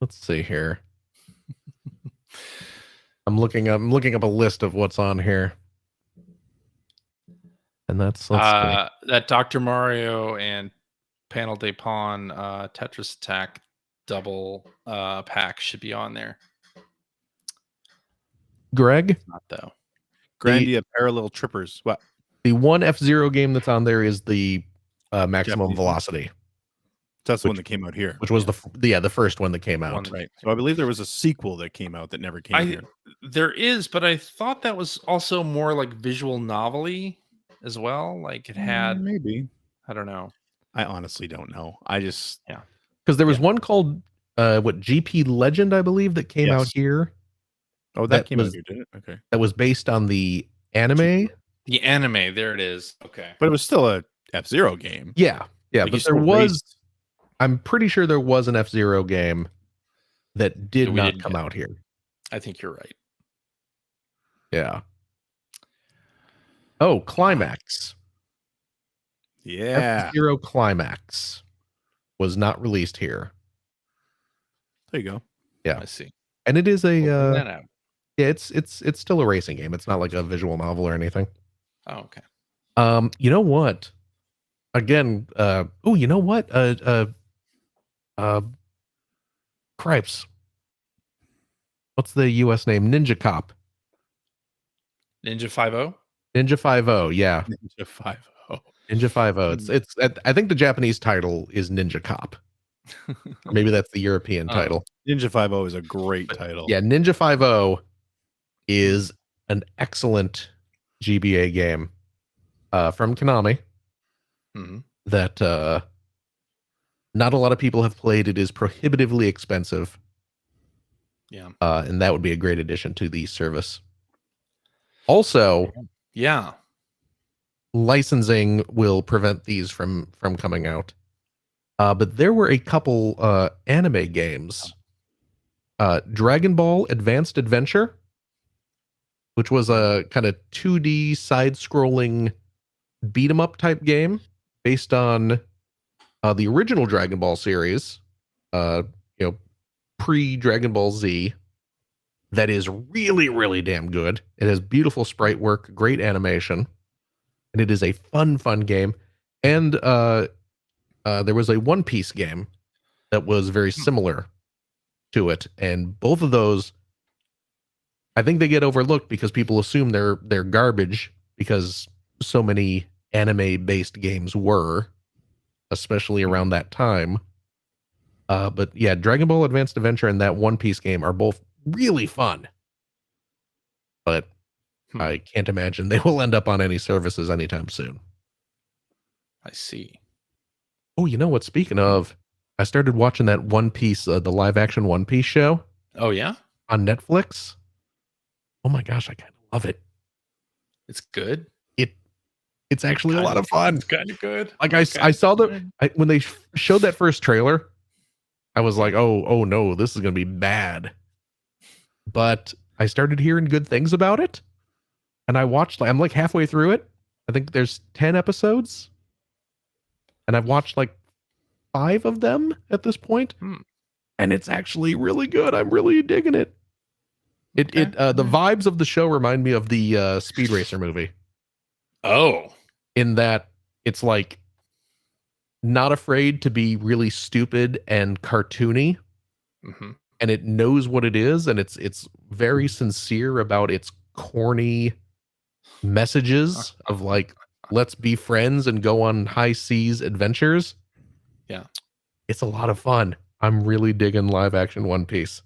Let's see here. I'm looking up a list of what's on here. And let's see. That Dr. Mario and Panel de Pon Tetris Attack double pack should be on there. Greg, Not though. Grandia Parallel Trippers. What? the one F-Zero game that's on there is the Maximum Japanese one. Velocity, That's the one that came out here. which was the first one that came out. One that- Right. So I believe there was a sequel that came out that never came here. There is, but I thought that was also more like visual novelty as well. Like it had, Maybe. I don't know. I honestly don't know. I just Because there was one called GP Legend, I believe, that came out Yes. here. that That came was- out here, did it? Okay. That was based on the anime. The anime, there it is. Okay. But it was still a F-Zero game. Yeah, yeah. Like, you But still there was, raced. I'm pretty sure there was an F-Zero game that did That we not didn't come get. out here. I think you're right. Yeah. Oh, Climax. Yeah. F-Zero Climax was not released here. There you go. Yeah. I see. And it is a We'll bring that out. yeah, it's still a racing game. It's not like a visual novel or anything. Oh, okay. You know what? Again, you know what? Cripes. What's the US name? Ninja Cop. Ninja 5-0? Ninja 5-0, yeah. Ninja 5-0. Ninja 5-0. It's I think the Japanese title is Ninja Cop. Or maybe that's the European Oh. title. Ninja 5-0 is a great title. Yeah, Ninja 5-0 is an excellent GBA game from Konami Mhm. that not a lot of people have played. It is prohibitively expensive, Yeah. and that would be a great addition to the service. Also, Yeah. licensing will prevent these from coming out. But there were a couple anime games. Dragon Ball Advanced Adventure, which was a kind of 2D side-scrolling beat 'em up type game based on the original Dragon Ball series, pre-Dragon Ball Z. That is really, really damn good. It has beautiful sprite work, great animation, and it is a fun game. And there was a One Piece game that was very similar to it, and both of those, I think they get overlooked because people assume they're garbage because so many anime-based games were, especially around that time. But yeah, Dragon Ball Advanced Adventure and that One Piece game are both really fun. But I can't imagine they will end up on any services anytime soon. I see. Oh, you know what? Speaking of, I started watching that One Piece, the live-action One Piece show. Oh, yeah? On Netflix. Oh my gosh, I kind of love it. It's good? It's actually a lot of fun. It's kind of good. Like I saw when they showed that first trailer, I was like, oh no, this is going to be bad. But I started hearing good things about it. And I'm like halfway through it. I think there's 10 episodes. And I've watched like 5 of them at this point. And it's actually really good. I'm really digging it. The vibes of the show remind me of the Speed Racer movie. Oh. In that it's like not afraid to be really stupid and cartoony. Mm-hmm. And it knows what it is, and it's very sincere about its corny messages of like, let's be friends and go on high seas adventures. Yeah. It's a lot of fun. I'm really digging live action One Piece.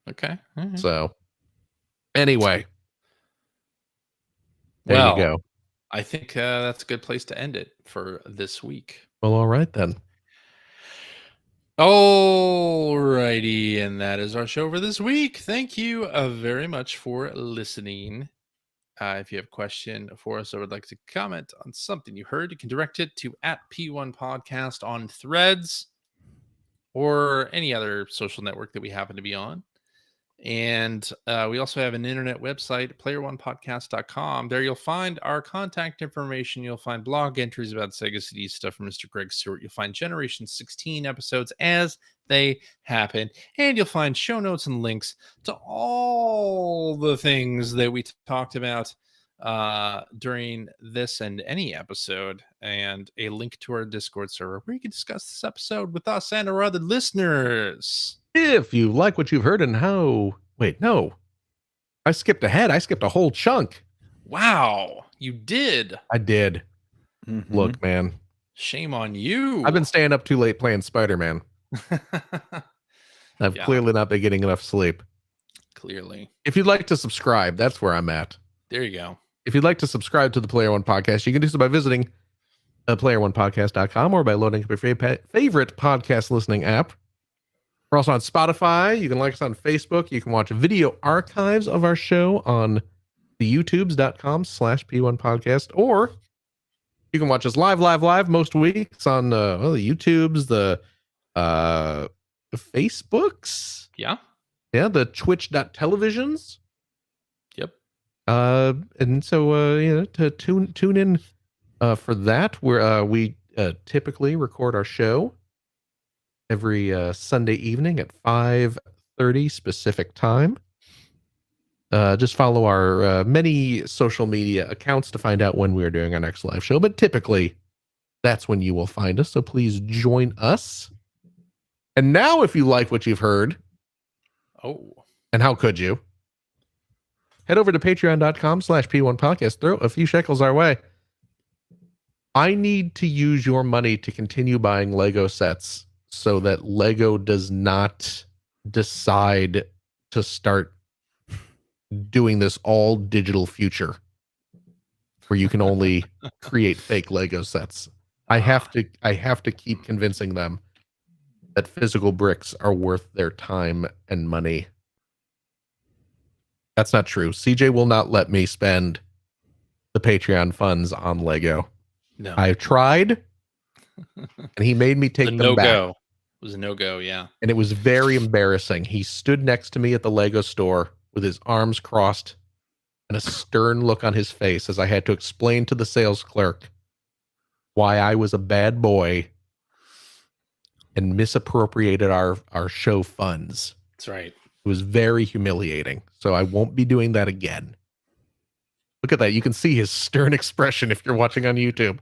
Okay. Mm-hmm. So anyway. There you go. I think that's a good place to end it for this week. Well, all right then. Alrighty, and that is our show for this week. Thank you very much for listening. If you have a question for us or would like to comment on something you heard, you can direct it to @P1 Podcast on Threads or any other social network that we happen to be on. And we also have an internet website, player1podcast.com. There you'll find our contact information. You'll find blog entries about Sega CD stuff from Mr. Greg Stewart. You'll find Generation 16 episodes as they happen. And you'll find show notes and links to all the things that we talked about during this and any episode, and a link to our Discord server where you can discuss this episode with us and our other listeners. If you like what you've heard and how... Wait, no. I skipped ahead. I skipped a whole chunk. Wow, you did. I did. Mm-hmm. Look, man. Shame on you. I've been staying up too late playing SpiderMan. I've clearly not been getting enough sleep. Clearly. If you'd like to subscribe, that's where I'm at. There you go. If you'd like to subscribe to the Player One Podcast, you can do so by visiting player1podcast.com or by loading up your favorite podcast listening app. We're also on Spotify. You can like us on Facebook. You can watch video archives of our show on the youtubes.com/P1 Podcast, or you can watch us live most weeks on the YouTubes, the Facebooks. Yeah. Yeah, the Twitch.televisions. Yep. And so to tune in for that, where we typically record our show every Sunday evening at 5:30 specific time. Just follow our many social media accounts to find out when we're doing our next live show. But typically, that's when you will find us. So please join us. And now, if you like what you've heard, and how could you? Head over to patreon.com/P1 Podcast. Throw a few shekels our way. I need to use your money to continue buying Lego sets so that Lego does not decide to start doing this all digital future where you can only create fake Lego sets. I have to keep convincing them that physical bricks are worth their time and money. That's not true. CJ will not let me spend the Patreon funds on Lego. No. I tried, and he made me take a them back. no-go. It was a no-go, yeah. And it was very embarrassing. He stood next to me at the Lego store with his arms crossed and a stern look on his face as I had to explain to the sales clerk why I was a bad boy and misappropriated our show funds. That's right. It was very humiliating. So I won't be doing that again. Look at that. You can see his stern expression if you're watching on YouTube.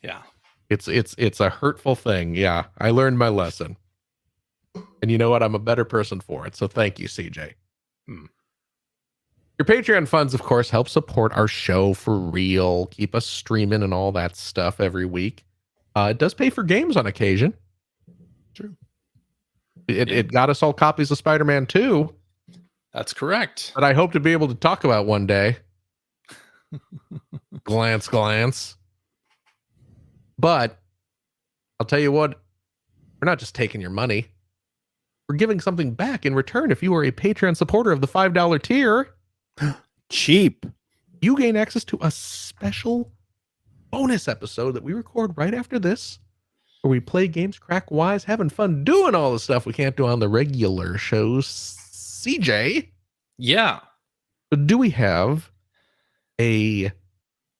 Yeah. It's a hurtful thing. Yeah, I learned my lesson. And you know what? I'm a better person for it. So thank you, CJ. Your Patreon funds, of course, help support our show for real, keep us streaming and all that stuff every week. It does pay for games on occasion. True. It got us all copies of SpiderMan 2 That's correct. that I hope to be able to talk about one day. Glance. But I'll tell you what, we're not just taking your money. We're giving something back in return. If you are a Patreon supporter of the $5 tier, Cheap. you gain access to a special bonus episode that we record right after this, where we play games, crack wise, having fun, doing all the stuff we can't do on the regular shows. CJ, Yeah. do we have a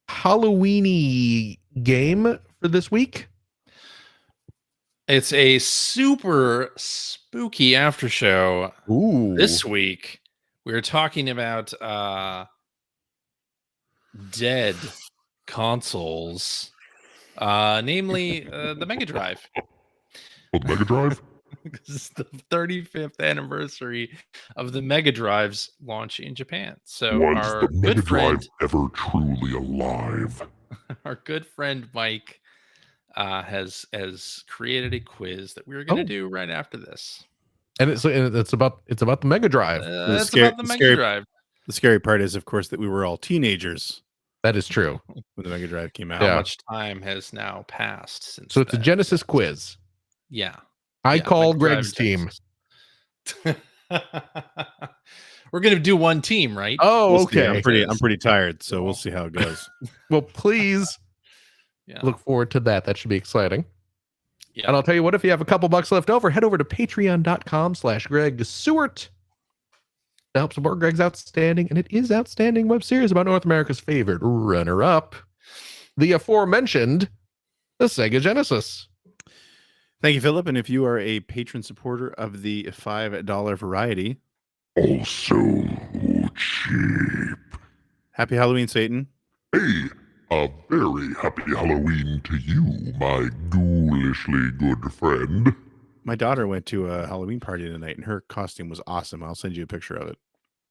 Halloweeny game for this week? It's a super spooky after show. Ooh. This week, we're talking about dead consoles, namely the Mega Drive. Oh, the Mega Drive? This is the 35th anniversary of the Mega Drive's launch in Japan. So Was our the Mega good friend, Drive ever truly alive? our good friend Mike, has created a quiz that we're going to do right after this. And it's about the Mega Drive. It's scary- about the Mega scary- Drive. The scary part is, of course, that we were all teenagers That is true. when the Mega Drive came out. How Yeah. much time has now passed since? So it's a then. Genesis quiz. Yeah. I Yeah, call Mega Drive Greg's team. Genesis. We're gonna do one team, right? Oh, We'll see. okay. I'm pretty tired, so we'll see how it goes. Well, please Yeah. look forward to that. That should be exciting. Yeah. And I'll tell you what, if you have a couple bucks left over, head over to patreon.com/Greg Seward to help support Greg's outstanding, and it is outstanding web series about North America's favorite runner-up, the aforementioned, the Sega Genesis. Thank you, Philip. And if you are a patron supporter of the $5 variety, Also cheap. happy Halloween, Satan. Hey, a very happy Halloween to you, my ghoulishly good friend. My daughter went to a Halloween party tonight, and her costume was awesome. I'll send you a picture of it.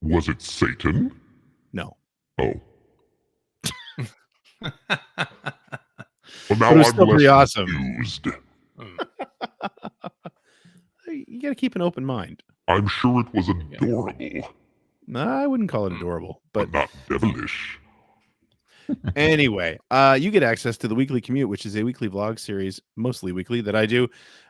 Was it Satan? No. Oh. Well, But now it was I'm still pretty less awesome. confused. You got to keep an open mind. I'm sure it was adorable, I wouldn't call it adorable, but but not devilish. anyway, you get access to the Weekly Commute, which is a weekly vlog series, mostly weekly, that I do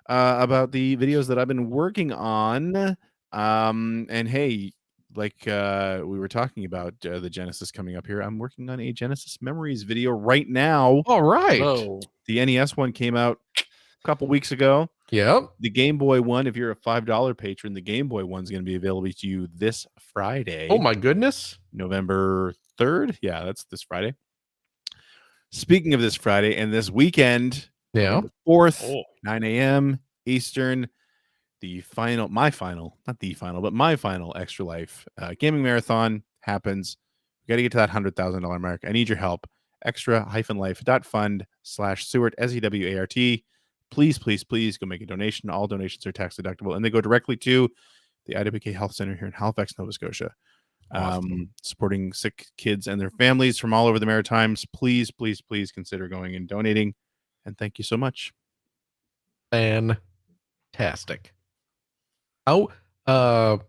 about the videos that I've been working on. And hey, like we were talking about the Genesis coming up here, I'm working on a Genesis Memories video right now. All right. Oh, The NES one came out a couple weeks ago. Yep. The Game Boy one, if you're a $5 patron, the Game Boy one's going to be available to you this Friday. Oh my goodness. November 3rd. Yeah, that's this Friday. Speaking of this Friday and this weekend, Yeah. November 4th, Oh. 9 a.m. Eastern, my final Extra Life gaming marathon happens. We got to get to that $100,000 mark. I need your help. extra-life.fund/Seward, SEWART. Please go make a donation. All donations are tax deductible, and they go directly to the IWK Health Center here in Halifax, Nova Scotia. Awesome. Supporting sick kids and their families from all over the Maritimes. Please consider going and donating. And thank you so much. Fantastic. How are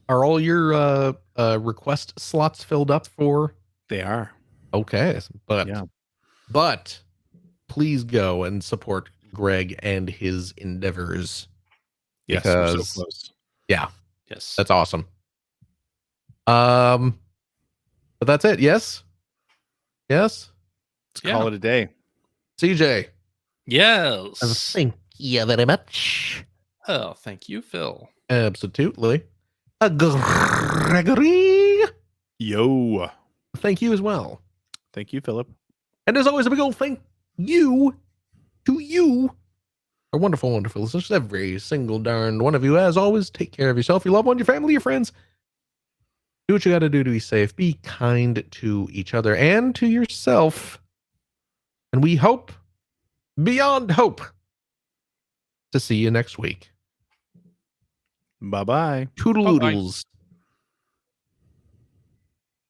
all your request slots filled up for? They are. Okay, but Yeah. but please go and support Greg and his endeavors. Yes, we're Because- so close. Yeah, yes. that's awesome. But that's it. Yes. Let's call it a day. CJ. Yes. Thank you very much. Oh, thank you, Phil. Absolutely. Gregory. Yo. Thank you as well. Thank you, Philip. And as always, a big old thank you to you, our wonderful, wonderful listeners, every single darn one of you. As always, take care of yourself, your loved one, your family, your friends. Do what you got to do to be safe. Be kind to each other and to yourself. And we hope, beyond hope, to see you next week. Bye-bye. Toodle-oodles.